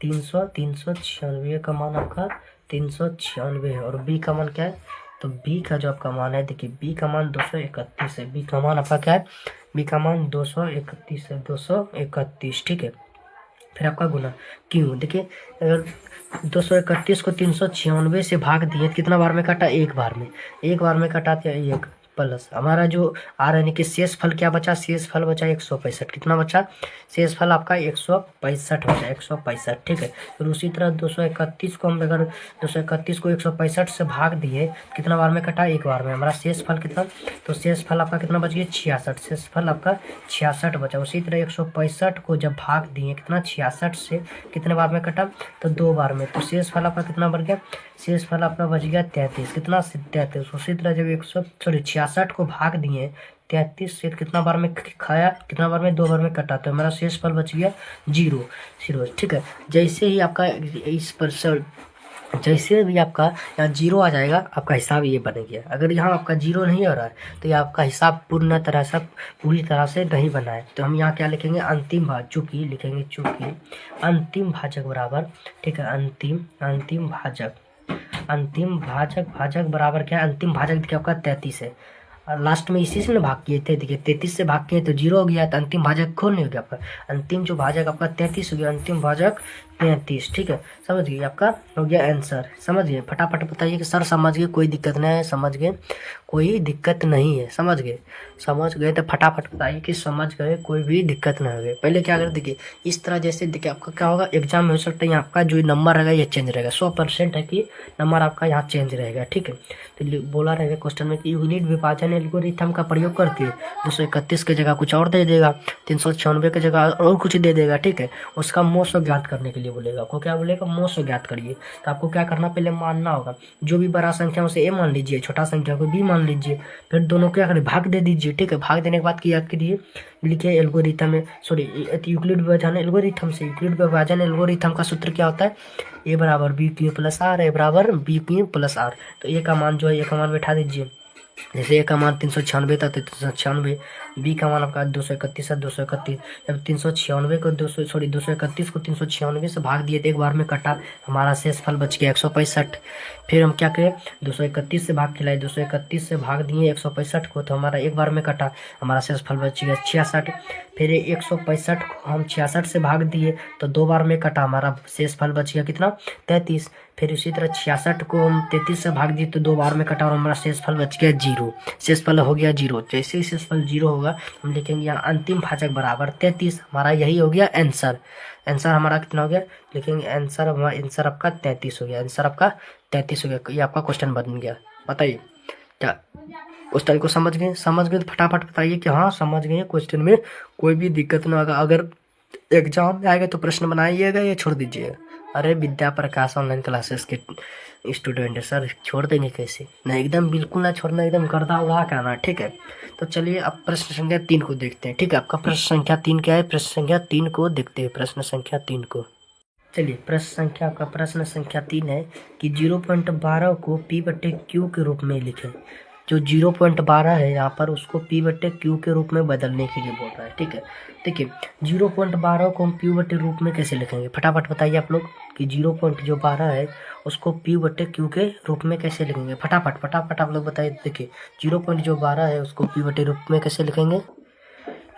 396, ए का मान आपका 396 है। और बी का मान क्या है, तो बी का जो आपका मान है, देखिए बी का मान 231 है, बी का मान आपका क्या है, बी का मान 231 है, 231, ठीक है। फिर आपका गुना क्यों, देखिए अगर 231 को 396 से भाग दिए, कितना बार में काटा, एक बार में, एक बार में काटा एक प्लस हमारा जो आ रहा है कि शेष फल क्या बचा, शेष फल बचा 165, कितना बचा, शेष फल आपका 165 बचा, 165, ठीक है। फिर उसी तरह 231 को हम अगर 231 को 165 से भाग दिए, कितना बार में कटा, एक बार में, हमारा शेष फल कितना, तो शेष फल आपका कितना बच गया 66, शेष फल आपका 66 बचा। उसी तरह 165 को जब भाग दिए कितना 66 से कितने बार में कटा, तो दो बार में, तो शेष फल आपका कितना बढ़ गया, शेष फल आपका बच गया 33, कितना 33। उसी तरह जब 66 को भाग दिए 33 से कितना बार में खाया, कितना बार में, दो बार में कटा, तो हमारा शेष फल बच गया 0, ठीक है। जैसे ही आपका इस पर जैसे भी आपका यहाँ 0 आ जाएगा, आपका हिसाब ये बन गया। अगर यहाँ आपका 0 नहीं हो रहा है तो ये आपका हिसाब पूरी तरह से नहीं बना है। तो हम यहाँ क्या लिखेंगे, अंतिम भाजक, चूंकि लिखेंगे चूंकि अंतिम भाजक बराबर, ठीक है, अंतिम भाजक बराबर क्या है, अंतिम भाजक देखिए आपका 33 है, और लास्ट में इसी से ना भाग किए थे, देखिए 33 से भाग किए तो 0 हो गया, तो अंतिम भाजक कौन नहीं हो गया आपका, अंतिम जो भाजक आपका 33 हो गया, अंतिम भाजक 33, ठीक है। समझ गए, आपका हो गया आंसर। समझ गए, फटाफट बताइए कि सर समझ गए, कोई दिक्कत नहीं है, समझ गए, कोई दिक्कत नहीं है, समझ गए तो फटाफट बताइए कि समझ गए, कोई भी दिक्कत नहीं होगी। पहले क्या करें, देखिए इस तरह, जैसे देखिए आपका क्या होगा, एग्जाम में हो सकता है आपका जो नंबर रहेगा ये चेंज रहेगा, 100% है कि नंबर आपका यहाँ चेंज रहेगा, ठीक है। तो बोला रहेगा क्वेश्चन में कि यूक्लिड विभाजन एल्गोरिथम का प्रयोग करके 231 की जगह कुछ और दे देगा, 396 की जगह और कुछ दे देगा, ठीक है। उसका मोसो ज्ञात करने के लिए बोलेगा, आपको क्या बोलेगा, मोसो ज्ञात करिए। तो आपको क्या करना, पहले मानना होगा, जो भी बड़ा संख्या उसे ए मान लीजिए, छोटा संख्या को बी मान लीजिए, फिर दोनों क्या करें, भाग दे दीजिए, ठीक है। भाग देने के बाद क्या करिए, लिखिए एल्गोरिथम में, यूक्लिड विभाजन एल्गोरिथम से, यूक्लिड विभाजन एल्गोरिथम का सूत्र क्या होता है, ए बराबर बी क्यू प्लस आर, ए बराबर बी क्यू प्लस आर। तो ए का मान जो है, ए का मान बैठा दीजिए, जैसे ए का मान 396 था तो 396, बी का मान आपका 231 है 231। जब 396 को 231 को 396 से भाग दिए तो एक बार में कटा, हमारा शेष फल बच गया 165। फिर हम क्या करें, 231 से भाग खिलाए, 231 से भाग दिए 165 को तो हमारा एक बार में कटा, हमारा शेष फल बच गया 66। फिर 165 को हम 66 से भाग दिए तो 2 बार में कटा, हमारा शेष फल बच गया कितना, 33। फिर इसी तरह 66 को हम 33 से भाग दिए तो 2 बार में कटा और हमारा शेष फल बच गया 0, शेष फल हो गया 0। जैसे ही शेष फल 0 होगा हम लिखेंगे यहाँ अंतिम भाजक बराबर 33, हमारा यही हो गया आंसर। आंसर हमारा कितना हो गया, लिखेंगे आंसर, हमारा आंसर आपका 33 हो गया, आंसर आपका 33 हो गया। ये आपका क्वेश्चन बन गया। बताइए क्या क्वेश्चन को समझ गए? समझ गए तो फटाफट बताइए कि हाँ समझ गए। क्वेश्चन में कोई भी दिक्कत ना होगा। अगर एग्जाम में आएगा तो प्रश्न बनाइएगा या छोड़ दीजिएगा। अरे विद्या प्रकाश ऑनलाइन क्लासेस के स्टूडेंट है सर, छोड़ देंगे कैसे? ना एकदम बिल्कुल ना छोड़ना, एकदम गर्दा उड़ा करना, ठीक है। तो चलिए अब प्रश्न संख्या 3 को देखते हैं, ठीक है। आपका प्रश्न संख्या 3 क्या है? प्रश्न संख्या 3 को देखते हैं, प्रश्न संख्या 3 को। चलिए आपका प्रश्न संख्या 3 है कि 0.12 को P/Q के रूप में लिखें। जो 0.12 है यहाँ पर उसको P/Q के रूप में बदलने के लिए बोल रहा है, ठीक है। देखिए 0.12 को हम P/Q रूप में कैसे लिखेंगे, फटाफट बताइए आप लोग कि 0.12 है उसको P/Q के रूप में कैसे लिखेंगे? फटाफट आप लोग बताइए। देखिए 0.12 है उसको P/Q रूप में कैसे लिखेंगे?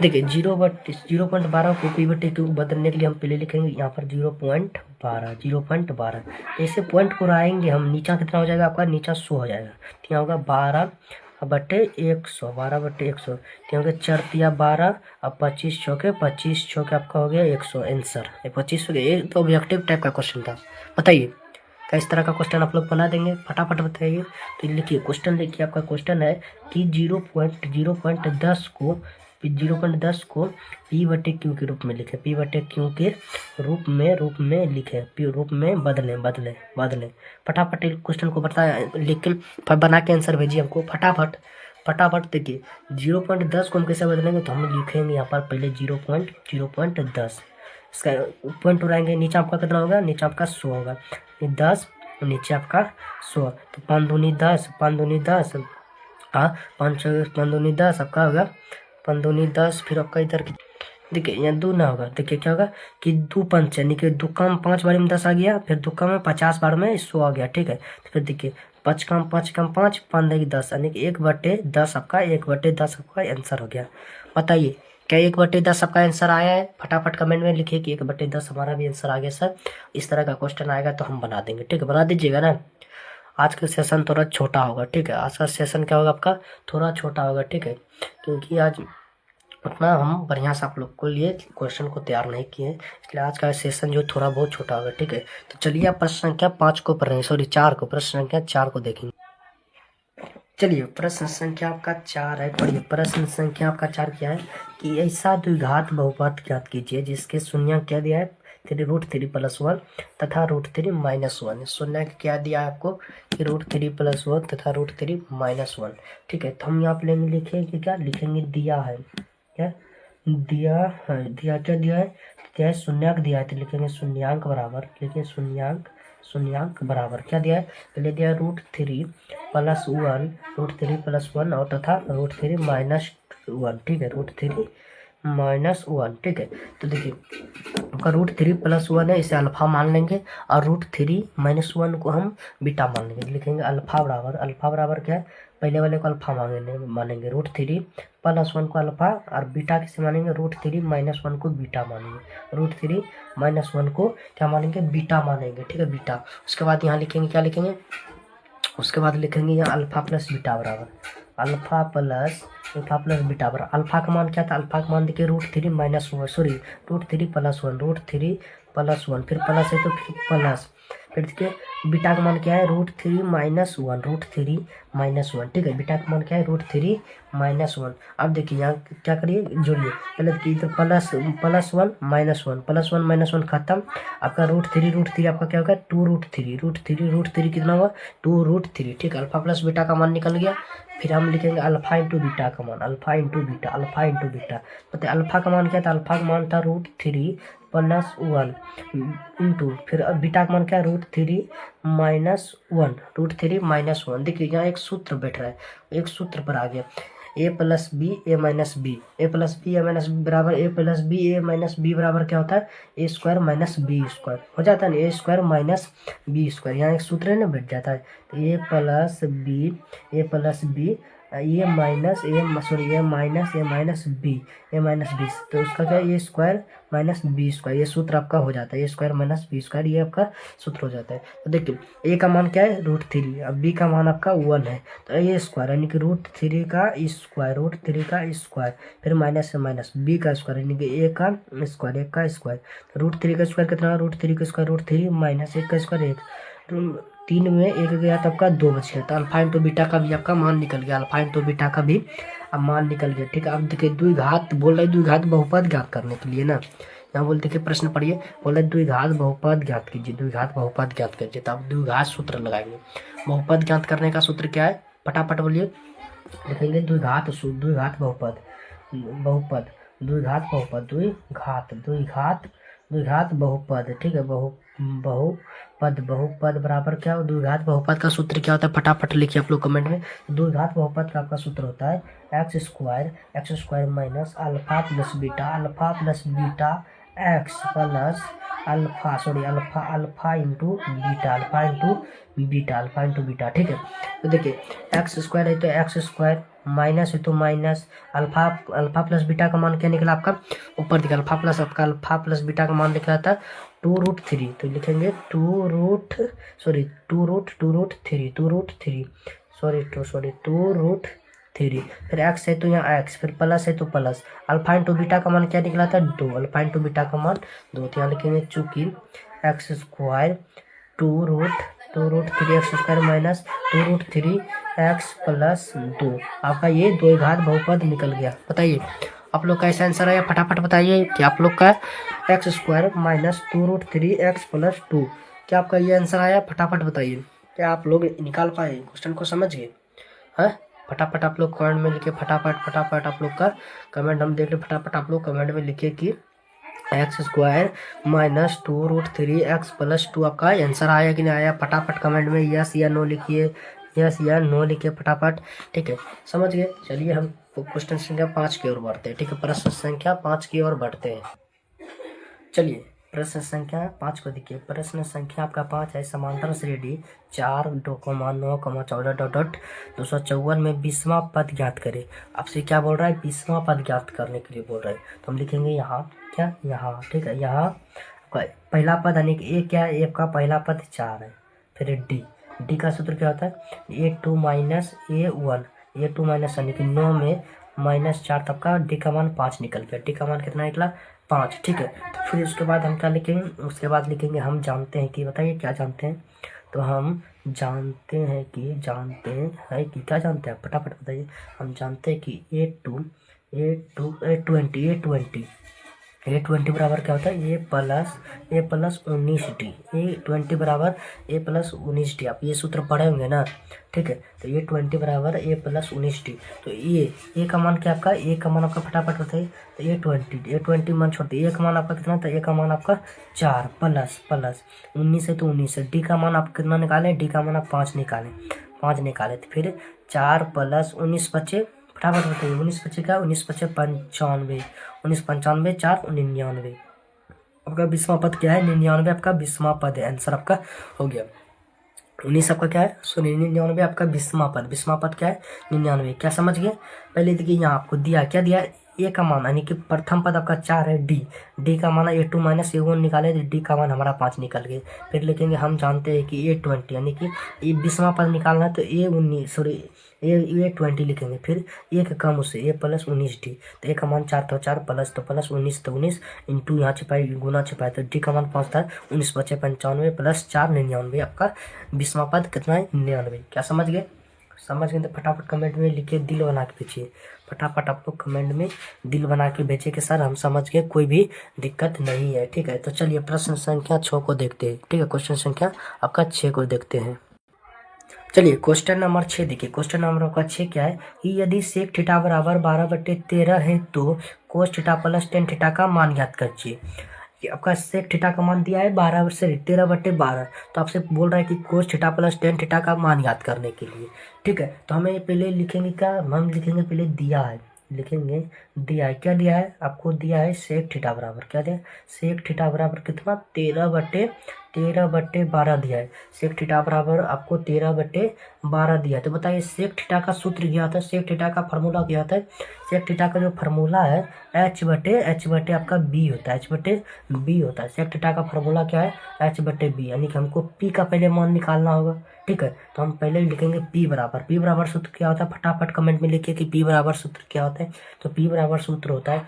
देखिए 0.12 को P/Q बदलने के लिए हम पहले लिखेंगे यहाँ पर 0.12। ऐसे पॉइंट को आएंगे हम, नीचा कितना हो जाएगा आपका, नीचा 100 हो जाएगा। तो यहाँ होगा 12/100, 12/100। तो होगा 4×12 अब 25 चौके आपका हो गया 100 आंसर। 25 हो गया। ये तो ऑब्जेक्टिव टाइप का क्वेश्चन था। बताइए क्या इस तरह का क्वेश्चन आप लोग बना देंगे? फटाफट बताइए। तो लिखिए क्वेश्चन, लिखिए आपका क्वेश्चन है कि 0.10 को P/Q के रूप में लिखे, P/Q के रूप में लिखे, रूप में बदलें। फटाफट क्वेश्चन को बताया, लेकिन बना के आंसर भेजिए हमको फटाफट। देखिए 0.10 को हम कैसे बदलेंगे, तो हम लिखेंगे यहाँ पर पहले 0.10, इसका पॉइंट उड़ाएंगे, नीचे आपका कितना होगा, नीचे आपका 100 होगा, 10 नीचे आपका 100। तो 5 दूनी 10, 5 दूनी 10, हाँ 5 दूनी 10 आपका होगा 5 दूनी 10। फिर आपका इधर देखिए यहाँ 2 ना होगा। देखिए क्या होगा कि 2 5 यानी कि 2 कम 5 बार में 10 आ गया, फिर 2 कम में 50 बार में 100 आ गया, ठीक है। तो फिर देखिए 5 कम 5 कम 5 5 देगी 10 यानी कि 1/10 आपका 1/10 आपका आंसर हो गया। बताइए क्या 1/10 आपका आंसर आया है? फटाफट कमेंट में लिखिए कि 1/10 हमारा भी आंसर आ गया सर। इस तरह का क्वेश्चन आएगा तो हम बना देंगे, ठीक है। बना दीजिएगा ना। आज का सेशन थोड़ा छोटा होगा, ठीक है। आज का सेशन क्या होगा आपका, थोड़ा छोटा होगा, ठीक है, क्योंकि आज उतना हम बढ़िया से आप लोग को लिए क्वेश्चन को तैयार नहीं किए, इसलिए आज का सेशन जो थोड़ा बहुत छोटा होगा, ठीक है। तो चलिए आप प्रश्न संख्या 5 को पढ़ रहे हैं, सॉरी 4 को, प्रश्न संख्या 4 को देखेंगे। चलिए प्रश्न संख्या आपका 4 है, पढ़िए। प्रश्न संख्या आपका 4 क्या है कि ऐसा द्विघात बहुपद ज्ञात कीजिए जिसके शून्य क्या दिया है, √3 + 1 तथा √3 - 1। शून्य क्या दिया है आपको कि √3 + 1 तथा √3 - 1, ठीक है। तो हम यहाँ पे लिखेंगे क्या, लिखेंगे दिया है, क्या दिया है, क्या दिया है शून्यक दिया है, तो लिखेंगे शून्यांक बराबर, लिखिए शून्यांक बराबर क्या दिया है, पहले दिया है √3 + 1, √3 + 1 और तथा √3 - 1, ठीक है, √3 - 1, ठीक है। तो देखिए आपका √3 + 1 है, इसे अल्फा मान लेंगे और √3 - 1 को हम बीटा मान लेंगे। लिखेंगे अल्फा बराबर क्या है, पहले वाले को अल्फा मानेंगे √3 + 1 को अल्फा, और बीटा किसे मानेंगे, √3 - 1 को बीटा मानेंगे, √3 - 1 को क्या मानेंगे, बीटा मानेंगे, ठीक है, बीटा। उसके बाद यहाँ लिखेंगे क्या लिखेंगे, उसके बाद लिखेंगे यहाँ अल्फा प्लस बीटा बराबर, अल्फा प्लस बीटा बराबर। अल्फा का मान क्या था, अल्फा का मान देखिए √3 - 1, सॉरी √3 + 1, √3 + 1, फिर प्लस है तो फिर प्लस, फिर देखिए बीटा का मान क्या है, √3 - 1, √3 - 1, ठीक है। बीटा का मान क्या है, √3 - 1। अब देखिए यहाँ क्या करिए, जोड़िए, पहले देखिए इधर +1 -1 खत्म, आपका √3 आपका क्या होगा, 2√3 कितना हुआ, 2√3, ठीक है। अल्फा प्लस बीटा का मान निकल गया। फिर हम लिखेंगे अल्फा इंटू बीटा का मान, अल्फा इंटू बीटा। बताइए अल्फा का मान क्या था, अल्फा का मान था √3 +1 इंटू फिर अब बीटा का मान क्या है √3 - 1 √3 - 1। देखिए यहाँ एक सूत्र बैठ रहा है, एक सूत्र पर आ गया a + b a - b a + b a - b बराबर a + b a - b बराबर क्या होता है a² - b² हो जाता है ना, a² - b²। यहाँ एक सूत्र है ना, बैठ जाता है तो a + b a + b ये माइनस ए सॉरी ये माइनस ए माइनस बी तो उसका क्या है a² - b²। ये सूत्र आपका हो जाता है a² - b², ये आपका सूत्र हो जाता है। तो देखिए a का मान क्या है √3, अब b का मान आपका 1 है तो a² यानी कि √3 का स्क्वायर फिर माइनस से माइनस b का स्क्वायर यानी कि a का स्क्वायर √3 का स्क्वायर कितना √3 का स्क्वायर √3 माइनस 1 का स्क्वायर 1 3 में 1 गया तो आपका 2 बच गया। तो अल्फा इंटू बीटा का भी आपका मान निकल गया, अल्फा इंटू बीटा का भी अब मान निकल गया। ठीक है, अब देखिए द्विघात बोल रहे द्विघात बहुपद ज्ञात करने के लिए ना, यहाँ बोलते कि प्रश्न पढ़िए, बोल रहे द्विघात बहुपद ज्ञात कीजिए, द्विघात बहुपद ज्ञात कीजिए। तो आप द्विघात सूत्र लगाएंगे। बहुपद ज्ञात करने का सूत्र क्या है, फटाफट बोलिए। लिखेंगे द्विघात बहुपद द्विघात बहुपद। ठीक है, बहुपद बराबर क्या हो, द्विघात बहुपद का सूत्र क्या होता है फटाफट लिखिए आप लोग कमेंट में। द्विघात बहुपद का आपका सूत्र होता है x² minus alpha plus beta x plus alpha into beta. ठीक है, तो देखिए x² है तो x² माइनस है तो माइनस अल्फा प्लस बीटा का मान क्या निकला आपका, ऊपर देखिए अल्फा प्लस बीटा का मान निकला था 2√3। तो लिखेंगे 2√3 फिर x है तो यहाँ x फिर प्लस है तो प्लस अल्फा इंटू बीटा का मान क्या निकला था 2, अल्फा इंटू बीटा का मान 2। तो यहाँ लिखेंगे चूंकि x² 2√3 माइनस 2√3x + 2 आपका ये द्विघात बहुपद निकल गया। बताइए आप लोग का ऐसा आंसर आया, फटाफट बताइए कि आप लोग का x² माइनस 2√3x + 2 क्या आपका ये आंसर आया, फटाफट बताइए। क्या आप लोग निकाल पाए, क्वेश्चन को समझ गए? हाँ, फटाफट आप लोग कमेंट में लिखे, फटाफट आप लोग का कमेंट हम देख रहे, फटाफट आप लोग कमेंट में लिखे कि x² माइनस 2√3x + 2 आपका आंसर आया कि नहीं आया। फटाफट कमेंट में यस या नो लिखिए, यस या नो लिखिए फटाफट। ठीक है, समझ गए। चलिए हम क्वेश्चन संख्या 5 की ओर बढ़ते हैं। ठीक है, प्रश्न संख्या 5 की ओर बढ़ते हैं। चलिए प्रश्न संख्या 5 को देखिए। प्रश्न संख्या आपका 5 है, समांतर श्रेणी 4, 2,9, 14 ... 254 में 20वां पद ज्ञात करे। आपसे क्या बोल रहा है, 20वां पद ज्ञात करने के लिए बोल रहा है। तो हम लिखेंगे यहाँ क्या, यहाँ ठीक है, यहाँ पहला पद यानी कि ए क्या है, ए का पहला पद 4 है। फिर डी का सूत्र क्या होता है A2 - A1 A2 माइनस यानी कि 9 में -4 तब का डी का मान 5 निकल गया। डी का मान कितना निकला 5। ठीक है, तो फिर उसके बाद हम क्या लिखेंगे, उसके बाद लिखेंगे हम जानते हैं कि, बताइए क्या जानते हैं। तो हम जानते हैं कि क्या जानते हैं, फटाफट बताइए। हम जानते हैं कि A20 बराबर क्या होता है A+19D A20 बराबर A+19D। आप ये सूत्र पढ़े होंगे ना, ठीक है। तो A20 बराबर A+19D। तो ए का मान क्या आपका, ए का मान आपका फटाफट बताइए। तो A20 मान छोड़ते, ए का मान आपका कितना था, ए का मान आपका 4 प्लस 19 है तो 19 है। डी का मान आप कितना निकालें, डी का मान आप 5 निकाले। तो फिर 4 + 19 बचे, फटाफट बताइए 19 बचे क्या, 19 बचे 95, 19 × 4 = 99। आपका 20वां पद क्या है 99, आपका 20वां पद है, आंसर आपका हो गया। 19 आपका क्या है, 99 आपका 20वां पद क्या है 99। क्या समझ गए। पहले देखिए यहाँ आपको दिया क्या दिया, ए का मान यानी कि प्रथम पद आपका 4 है, डी का मान A2 - A1 निकाले तो डी का मान हमारा 5 निकल गए। फिर लिखेंगे हम जानते हैं कि A20 यानी कि ये 20वां पद निकालना है तो A20 लिखेंगे। फिर ए का कम उससे A+19D। तो ए का मान 4 था, 4 प्लस तो प्लस 19 तो 19 इंटू यहाँ छिपाई गुना छिपाए तो डी का मान 5 था, 19 बचे 95 + 4 99। आपका 20वां पद कितना है 99। क्या समझ गए तो फटाफट कमेंट में लिखिए, दिल बना के भेजिए। फटाफट आप लोग कमेंट में दिल बना के भेजिए कि सर हम समझ गए, कोई भी दिक्कत नहीं है। ठीक है, तो चलिए प्रश्न संख्या 6 को देखते हैं। ठीक है, क्वेश्चन संख्या आपका 6 को देखते हैं। चलिए क्वेश्चन नंबर 6 देखिए। क्वेश्चन नंबर आपका 6 क्या है कि यदि sec θ बराबर 12/13 है तो cos θ + tan θ का मान ज्ञात कीजिए। कि आपका सेक थीटा का मान दिया है 12 से 13/12, तो आपसे बोल रहा है कि cos theta plus tan theta का मान याद करने के लिए। ठीक है, तो हमें पहले लिखेंगे क्या, हम लिखेंगे पहले दिया है, लिखेंगे दिया है, क्या दिया है आपको, दिया है सेक थीटा बराबर, क्या दिया है, सेक थीटा बराबर कितना 13/12 दिया है। सेक थीटा बराबर आपको 13/12 दिया है। तो बताइए सेक थीटा का सूत्र क्या होता है, सेक थीटा का फार्मूला क्या होता है, सेक थीटा का जो फार्मूला है h/बटे आपका b होता है, h/b होता है। सेक थीटा का फार्मूला क्या है, h/b, यानी कि हमको p का पहले मान निकालना होगा। ठीक है, तो हम पहले लिखेंगे p बराबर सूत्र क्या होता है, फटाफट कमेंट में लिखिए कि p बराबर सूत्र क्या होता है। तो p बराबर सूत्र होता है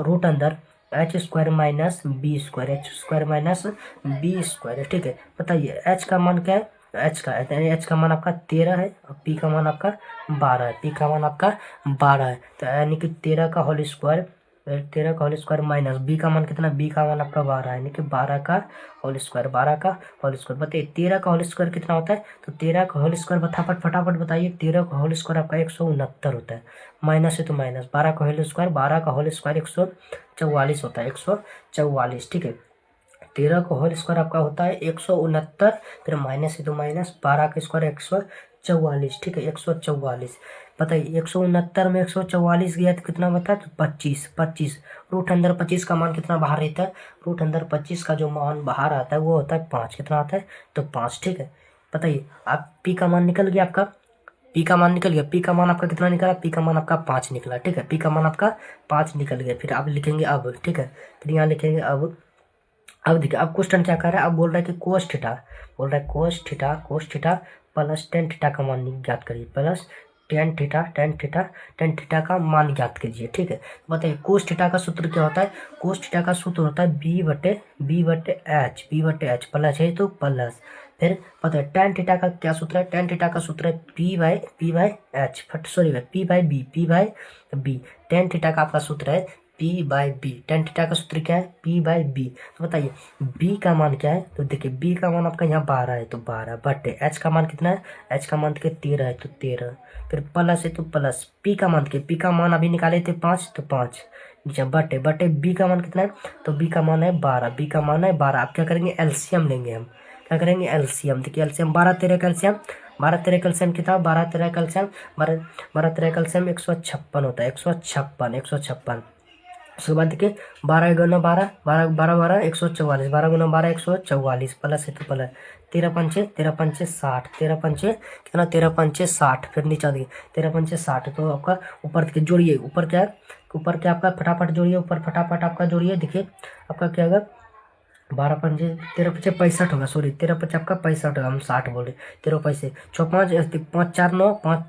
रूट अंदर h² minus B square, h² minus B square. ठीक है, बताइए h का मान क्या है, h का मान आपका 13 है और p का मान आपका 12 है, p का मान आपका 12 है। तो यानी कि 13 का होल स्क्वायर माइनस b का मान कितना, b का मान आपका 12 है, यानी कि 12 का होल स्क्वायर बताइए 13 का होल स्क्वायर कितना होता है। तो 13 का होल स्क्वायर फटाफट बताइए, 13 का होल स्क्वायर आपका 169 होता है, माइनस है तो माइनस, 12 का होल स्क्वायर 144 होता है, 144। ठीक है, 13 का होल स्क्वायर आपका होता है 169, फिर माइनस है तो माइनस, 12 का स्क्वायर 144। ठीक है, 144। बताइए 169 में 144 गया तो कितना बता, तो 25। रूट अंदर 25 का मान कितना बाहर रहता है, रूट अंदर 25 का जो मान बाहर आता है वो होता है 5। कितना आता है, तो 5। ठीक है, बताइए आप पी का मान निकल गया आपका, पी का मान निकल गया, पी का मान आपका कितना निकला, पी का मान आपका 5 निकला। ठीक है, पी का मान आपका 5 निकल गया। फिर आप लिखेंगे अब, ठीक है, फिर यहाँ लिखेंगे अब देखिए अब क्वेश्चन क्या कर रहा है, अब बोल रहा है कि कोस थीटा, बोल रहा है cos theta plus tan theta का मान ज्ञात करिए, प्लस टेन थीटा का मान ज्ञात कीजिए। ठीक है, बताइए कोस थीटा का सूत्र क्या होता है, कोस थीटा का सूत्र होता है बी बटे एच, प्लस है तो प्लस, फिर पता है टेन थीटा का क्या सूत्र है, टेन थीटा का सूत्र है P by B, tan theta का आपका सूत्र है p/b, टेन थीटा का सूत्र क्या है p/b। तो बताइए b का मान क्या है, तो देखिए b का मान आपका यहाँ 12 है, तो 12 बटे h का मान कितना है, h का मान देखिए 13 है, तो 13, फिर प्लस है तो प्लस, p का मान देखिए, p का मान अभी निकाले थे 5, तो 5 नीचे बटे b का मान कितना है, तो b का मान है 12, आप क्या करेंगे एलसीएम लेंगे, हम क्या करेंगे एलसीएम। देखिए एलसीएम 12 13 कितना, 12 13 156 होता है, 156। उसके बाद देखिए 12 × 9 12 12 12 144 प्लस है तो प्लस, 13 पंचे 60, 13 पंचे कितना, 13 पंचे 60, फिर नीचे देखिए 13 पंचे 60, तो आपका ऊपर देखिए जोड़िए, ऊपर क्या आपका फटाफट जोड़िए, ऊपर फटाफट आपका जोड़िए, देखिए आपका क्या होगा 12 पंचे 13 पंचे 65 होगा, सॉरी 13 पंचे आपका 65 होगा, हम 60 बोले, 13 पैसे 6 5 5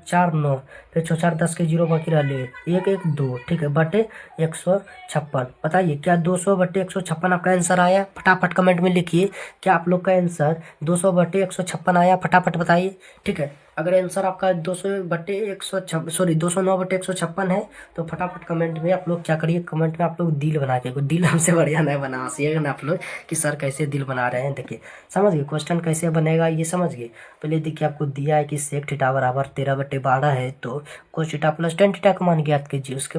4 9 फिर 6 4 10 के 0 बाकी रह ले 1 1 2। ठीक है, बटे 156। बताइए क्या 200/156 आपका आंसर आया, फटाफट कमेंट में लिखिए क्या आप लोग का आंसर 200/156 आया, फटाफट बताइए। ठीक है, अगर आंसर आपका 209/156 है तो फटाफट कमेंट में आप लोग क्या करिए, कमेंट में आप लोग दिल बना के, दिल हमसे बढ़िया नहीं बना सीएगा ना आप लोग कि सर कैसे दिल बना रहे हैं। देखिए समझ गए क्वेश्चन कैसे बनेगा, ये समझ गए। पहले देखिए आपको दिया है कि सेक थीटा बराबर 13/12 है, तो cos theta plus tan theta का मान ज्ञात कीजिए। उससे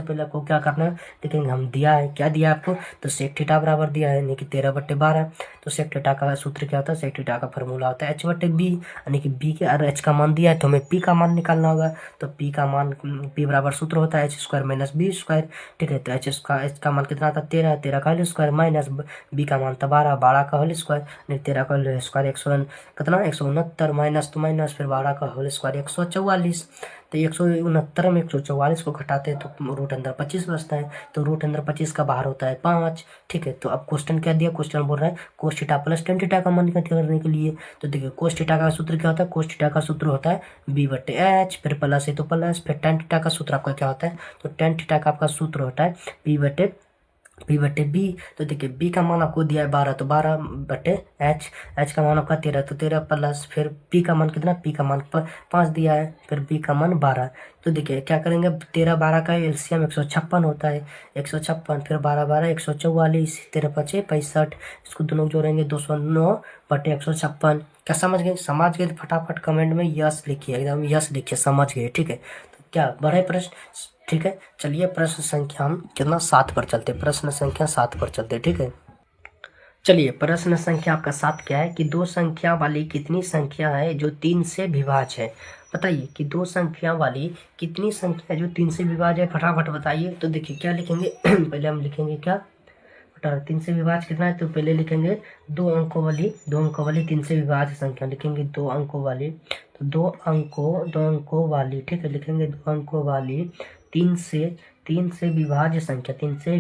पहले आपको क्या करना है, देखेंगे हम दिया है, क्या दिया आपको, तो सेक थीटा बराबर दिया है यानी कि 13/12, तो सेक थीटा का सूत्र क्या होता है, सेक थीटा का फॉर्मूला होता है h/b, यानी कि b के और h का मान दिया है तो हमें p का मान निकालना होगा। तो p का मान, p बराबर सूत्र होता है h² माइनस b स्क्वायर। ठीक है, तो h का मान कितना था 13 का होल स्क्वायर माइनस b का मान था 12 का होल स्क्वायर, 13 का होल स्क्वायर 100 कितना 169 माइनस तो माइनस, फिर 12 का होल स्क्वायर 144। तो 169 में 144 को घटाते हैं तो रूट अंदर 25 बचता है, तो रूट अंदर 25 का बाहर होता है 5। ठीक है, तो अब क्वेश्चन क्या दिया, क्वेश्चन बोल रहा है cos theta plus tan theta का मान ज्ञात करने के लिए। तो देखिए कोस थीटा का सूत्र क्या होता है, कोस थीटा का सूत्र होता है b/h, फिर प्लस है तो प्लस, फिर टेन थीटा का सूत्र आपका क्या होता है, तो टेन थीटा का आपका सूत्र होता है p/b। तो देखिए b का मान आपको दिया है 12, तो 12/h, h का मान आपका 13, तो 13 प्लस, फिर p का मान कितना, p का मान 5 दिया है, फिर b का मान 12। तो देखिए क्या करेंगे 13 12 का एलसीएम 156 होता है, 156, फिर 12 12 144, 13 5 65, इसको दोनों जोड़ेंगे 209/156। क्या समझ गए तो फटाफट कमेंट में यस लिखिए, एकदम यस लिखिए, समझ गए। ठीक है, तो क्या बड़े प्रश्न, ठीक है, चलिए प्रश्न संख्या हम कितना 7 पर चलते, प्रश्न संख्या 7 पर चलते। ठीक है, चलिए प्रश्न संख्या आपका 7 क्या है कि दो संख्या वाली कितनी संख्या है जो 3 से विभाज्य है। बताइए कि दो संख्या वाली कितनी संख्या है जो 3 से विभाज्य है, फटाफट बताइए। तो देखिए क्या लिखेंगे पहले हम लिखेंगे क्या, 3 से विभाज्य कितना है, तो पहले लिखेंगे दो अंकों वाली 3 से विभाज्य संख्या लिखेंगे, दो अंकों वाली, तो दो अंकों वाली, ठीक है, लिखेंगे दो अंकों वाली 3 से विभाज्य संख्या, 3 से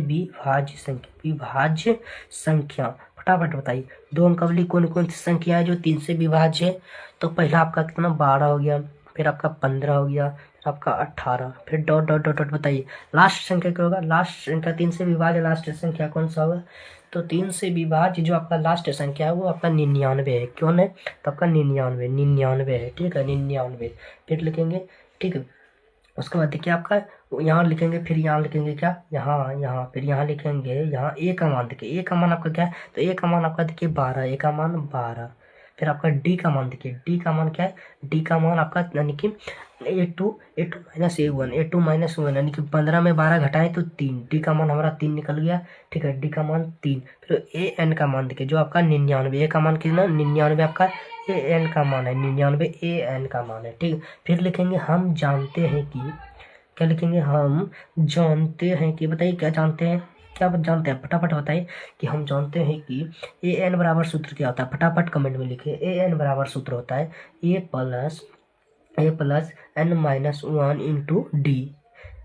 विभाज्य संख्या फटाफट बताइए। दो अंक वाली कौन कौन सी संख्या है जो 3 से विभाज्य है। तो पहला आपका कितना 12 हो गया, फिर आपका 15 हो गया, फिर आपका 18, फिर डॉट डॉट डॉट डॉट बताइए लास्ट संख्या क्या होगा। लास्ट संख्या 3 से विभाज्य लास्ट संख्या कौन सा होगा। तो 3 से विभाज्य जो आपका लास्ट संख्या है वो आपका 99 है। क्यों है, तो आपका 99 है, ठीक है, 99 फिर लिखेंगे, ठीक है। उसके बाद देखिए आपका यहाँ लिखेंगे, फिर यहाँ लिखेंगे क्या, यहाँ फिर यहाँ लिखेंगे, यहाँ ए का मान देखिए, ए का मान आपका क्या है, तो ए का मान आपका देखिए 12, ए का मान 12। फिर आपका डी का मान देखिए, डी का मान क्या है, डी का मान आपका यानी कि ए टू माइनस ए वन यानी कि 15 में 12 घटाएं तो 3, डी का मान हमारा 3 निकल गया, ठीक है, डी का मान 3। फिर ए एन का मान देखिए जो आपका 99, ए का मान कितना 99 आपका, ए एन का मान है 99, ए एन का मान है, ठीक। फिर लिखेंगे हम जानते हैं कि, क्या लिखेंगे, हम जानते हैं कि, बताइए क्या जानते हैं, क्या जानते हैं फटाफट बताइए कि हम जानते हैं कि ए एन बराबर सूत्र क्या होता है, फटाफट कमेंट में लिखिए। ए एन बराबर सूत्र होता है a plus n minus one into d,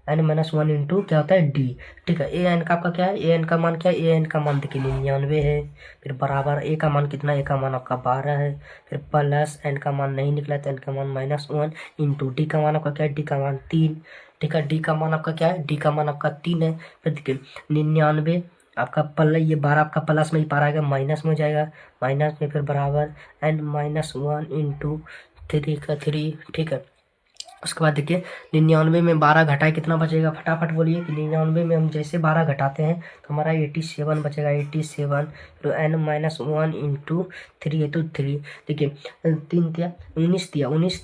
n minus one into क्या होता है डी, ठीक है। ए एन का आपका क्या है, ए एन का मान क्या है, ए एन का मान देखिए 99 है, फिर बराबर ए का मान कितना, ए का मान आपका 12 है, फिर प्लस एन का मान नहीं निकला तो एन का मान -1 इंटू डी का मान आपका क्या है, डी का मान 3, ठीक है, डी का मान आपका क्या है, डी का मान आपका 3 है। फिर देखिए 99 आपका ये 12 आपका प्लस में ही पार आएगा, माइनस में हो जाएगा, माइनस में फिर बराबर एन -1 इंटू 3 का 3, ठीक है। उसके बाद देखिए 99 में 12 घटाए कितना बचेगा, फटाफट बोलिए कि 99 में हम जैसे 12 घटाते हैं तो हमारा 87 बचेगा, 87, तो एन -1 इंटू 3 है तो 3, देखिए 3 दिया 19 दिया 19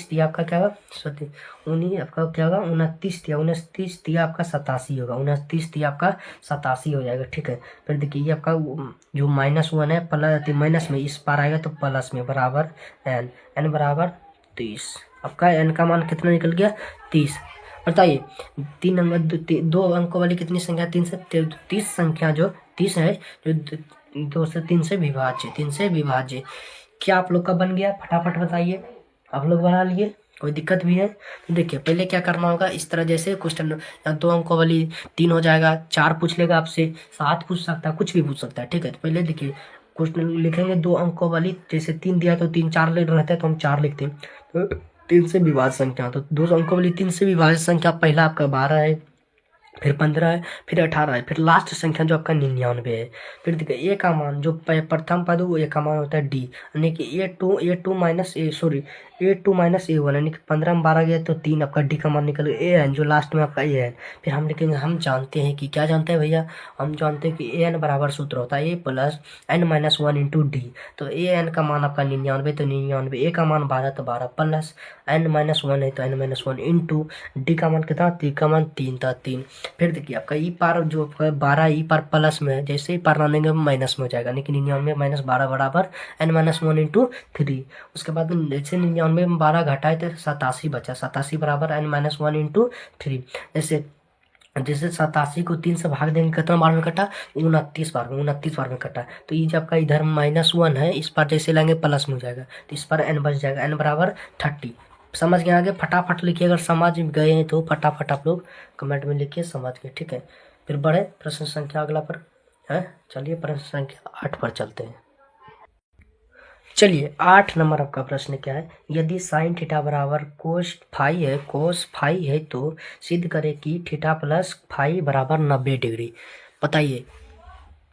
दिया आपका क्या होगा, सॉरी 19 आपका क्या होगा, 29 दिया 29 दिया आपका 87 होगा, 29 दिया आपका 87 हो जाएगा, ठीक है। फिर देखिए ये आपका जो -1 है प्लस माइनस में इस पार आएगा तो प्लस में बराबर एन बराबर 30, आपका एन का मान कितना निकल गया 30। बताइए 2 अंकों वाली कितनी संख्या 3 से 30 संख्या जो 30 है जो 2 से 3 से विभाज्य क्या आप लोग का बन गया, फटाफट बताइए। आप लोग बना लिए, कोई दिक्कत भी है तो देखिए पहले क्या करना होगा, इस तरह जैसे क्वेश्चन 2 अंकों वाली 3 हो जाएगा, 4 पूछ लेगा आपसे, 7 पूछ सकता है, कुछ भी पूछ सकता है, ठीक है। तो पहले देखिए क्वेश्चन लिखेंगे 2 अंकों वाली, जैसे 3 दिया तो 3 4 ले रहते हैं तो हम 4 लिखते हैं, तो 3 से विभाज्य संख्या, तो 2 अंकों वाली 3 से विभाज्य संख्या पहला आपका 12 है, फिर 15 है, फिर 18 है, फिर लास्ट संख्या जो आपका 99 है। फिर देखिए ए का मान जो प्रथम पद वो ए का मान होता है डी, यानी कि ए टू माइनस ए वन, यानी कि 15 में 12 गया तो 3 आपका डी का मान निकल गया, ए एन जो लास्ट में आपका ए है। फिर हम लिखेंगे हम जानते हैं कि, क्या जानते हैं भैया, हम जानते हैं कि ए एन बराबर सूत्र होता है a plus N -1 into D, तो ए एन का मान आपका 99 तो 99, ए का मान 12 तो 12 प्लस एन -1 है तो एन -1 इंटू डी का मान कितना, डी का मान 3 था 3। फिर देखिए आपका ई पार जो 12 ई पार प्लस में है, जैसे ही पार लानेंगे माइनस में हो जाएगा, लेकिन 99 -12 बराबर एन -1 इंटू 3। उसके बाद जैसे 99 में 12 घटाए तो 87 बचा, 87 बराबर एन -1 इंटू 3। जैसे जैसे 87 को 3 से भाग देंगे कितना बार में कटा, 29 बार में कटा, तो ये जो आपका इधर -1 है इस पर जैसे लाएंगे प्लस में हो जाएगा, तो इस पर एन बच जाएगा, एन बराबर 30। समझ गए आगे, फटाफट लिखिए, अगर समझ गए हैं तो फटाफट आप लोग कमेंट में लिखिए समझ गए, ठीक है। फिर बढ़े प्रश्न संख्या अगला पर है, चलिए प्रश्न संख्या 8 पर चलते हैं। चलिए 8 नंबर आपका प्रश्न क्या है, यदि साइन थीटा बराबर कोस फाई है तो सिद्ध करें कि थीटा प्लस फाई बराबर 90 डिग्री। बताइए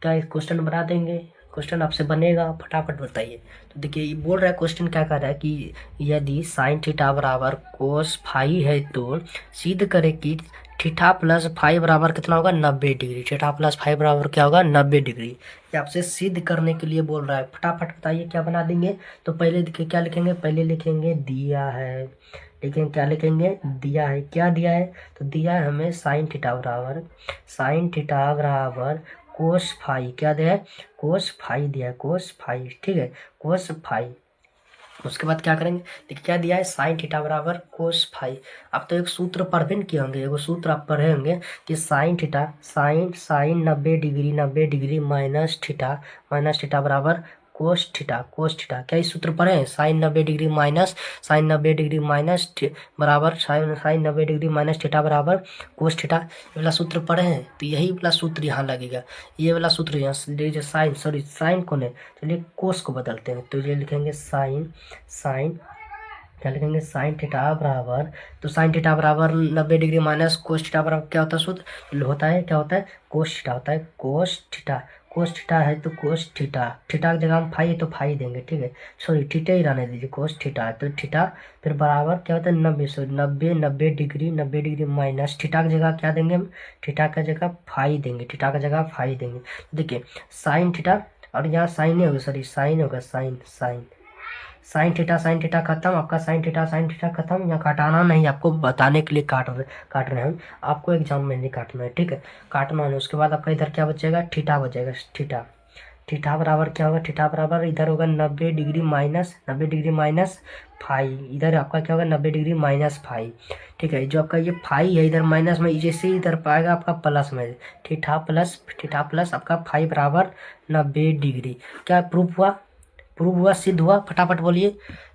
क्या इस क्वेश्चन बना देंगे, क्वेश्चन आपसे बनेगा, फटाफट बताइए। तो देखिए ये बोल रहा है, क्वेश्चन क्या कर रहा है कि यदि साइन थीटा बराबर कोस फाई है तो सिद्ध करें कि थीटा प्लस फाई बराबर कितना होगा 90 डिग्री, थीटा प्लस फाई बराबर क्या होगा 90 डिग्री। ये आपसे सिद्ध करने के लिए बोल रहा है, फटाफट बताइए क्या बना देंगे। तो पहले देखिए क्या लिखेंगे, पहले लिखेंगे दिया है, लेकिन क्या लिखेंगे दिया है, क्या दिया है, तो दिया है हमें साइन थीटा बराबर कोस फाई क्या दिया है, कोस फाई दिया है, कोस फाई, ठीक है, कोस फाई। उसके बाद क्या करेंगे, देखिए क्या दिया है, साइन थीटा बराबर कोस फाई। अब तो एक सूत्र पढ़ भी किए होंगे, एगो सूत्र आप पढ़े होंगे कि sine theta, sine sine 90 degree minus theta बराबर कोस थीटा, कोस थीटा। क्या इस सूत्र पढ़े हैं, sine 90 degree minus, sine 90 degree minus बराबर साइन 90 डिग्री माइनस थीटा बराबर कोस थीटा, ये वाला सूत्र पढ़े हैं। तो यही वाला सूत्र यहाँ लगेगा, ये वाला सूत्र यहाँ साइन, सॉरी साइन कौन है, चलिए कोस को बदलते हैं। तो ये लिखेंगे साइन, साइन क्या लिखेंगे, साइन थीटा बराबर, तो साइन थीटा बराबर 90 डिग्री माइनस कोस थीटा बराबर क्या होता है सूत्र, होता है क्या होता है, कोस थीटा होता है, कोस थीटा, कोस थीटा है तो कोस थीटा, थीटा की जगह हम फाई है तो फाई देंगे, ठीक है, सॉरी थीटा ही रहने दीजिए, कोस थीटा है तो थीटा, फिर बराबर क्या होता है 90, सॉरी 90 डिग्री माइनस थीटा की जगह क्या देंगे हम, थीटा का जगह फाई देंगे, थीटा का जगह फाई देंगे। देखिए साइन थीटा, और यहाँ साइन नहीं होगा, सॉरी साइन होगा, साइन साइन साइन थीटा खत्म, आपका साइन थीटा खत्म। यहाँ काटाना नहीं, आपको बताने के लिए काट रहे हैं, आपको एग्जाम में नहीं काटना है, ठीक है, काटना नहीं। उसके बाद आपका इधर क्या बचेगा, थीटा बचेगा, थीटा, थीटा बराबर क्या होगा, थीटा बराबर इधर होगा 90 डिग्री माइनस फाई, इधर आपका क्या होगा 90 डिग्री माइनस फाई, ठीक है। जो आपका ये फाई है इधर माइनस में, जैसे इधर पाएगा आपका प्लस में, थीटा प्लस आपका फाई बराबर 90 डिग्री। क्या प्रूफ हुआ, प्रूव हुआ, सिद्ध हुआ, फटाफट बोलिए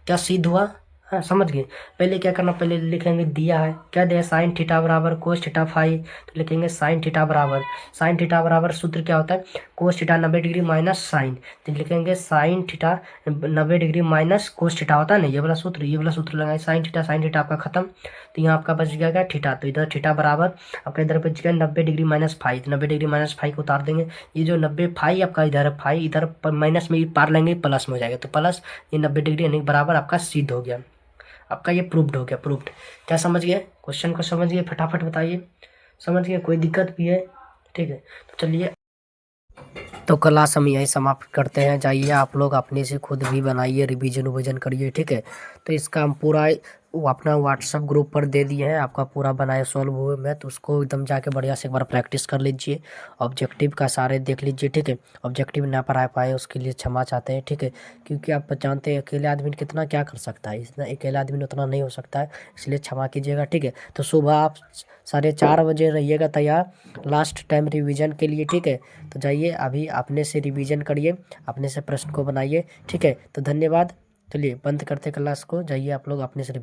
क्या सिद्ध हुआ, हाँ समझ गए। पहले क्या करना, पहले लिखेंगे दिया है, क्या दिया, साइन थीटा बराबर कोस थीटा फाई, तो लिखेंगे साइन थीटा बराबर सूत्र क्या होता है, cos theta 90 degree minus sine, तो लिखेंगे sine theta 90 degree minus cos theta होता है ना, ये वाला सूत्र लगाए, साइन थीटा आपका खत्म। तो यहाँ आपका बच गया क्या, थीटा, तो इधर थीटा बराबर आपका इधर बच गया 90 डिग्री माइनस फाई, तो 90 डिग्री माइनस फाई को उतार देंगे। ये जो 90 फाई आपका इधर है, फाई इधर माइनस में पार लेंगे, प्लस में हो जाएगा, तो प्लस ये 90 डिग्री यानी बराबर आपका सिद्ध हो गया, आपका ये प्रूव्ड हो गया, प्रूव्ड। क्या समझ गए, क्वेश्चन को समझ गए, फटाफट बताइए, समझ गए, कोई दिक्कत भी है, ठीक है। तो चलिए, तो क्लास हम यही समाप्त करते हैं, जाइए आप लोग अपने से खुद भी बनाइए, रिवीजन करिए, ठीक है। तो इसका हम पूरा वो अपना व्हाट्सएप ग्रुप पर दे दिए हैं, आपका पूरा बनाए सॉल्व हुए में, तो उसको एकदम जाके बढ़िया से एक बार प्रैक्टिस कर लीजिए, ऑब्जेक्टिव का सारे देख लीजिए, ठीक है। ऑब्जेक्टिव ना पढ़ा पाए उसके लिए क्षमा चाहते हैं, ठीक है, क्योंकि आप जानते हैं अकेले आदमी कितना क्या कर सकता है, इतना अकेले आदमी उतना नहीं हो सकता है, इसलिए क्षमा कीजिएगा, ठीक है। तो सुबह आप 4:30 रहिएगा तैयार लास्ट टाइम रिवीजन के लिए, ठीक है। तो जाइए अभी अपने से रिवीजन करिए, अपने से प्रश्न को बनाइए, ठीक है। तो धन्यवाद, चलिए बंद करते क्लास को, जाइए आप लोग अपने से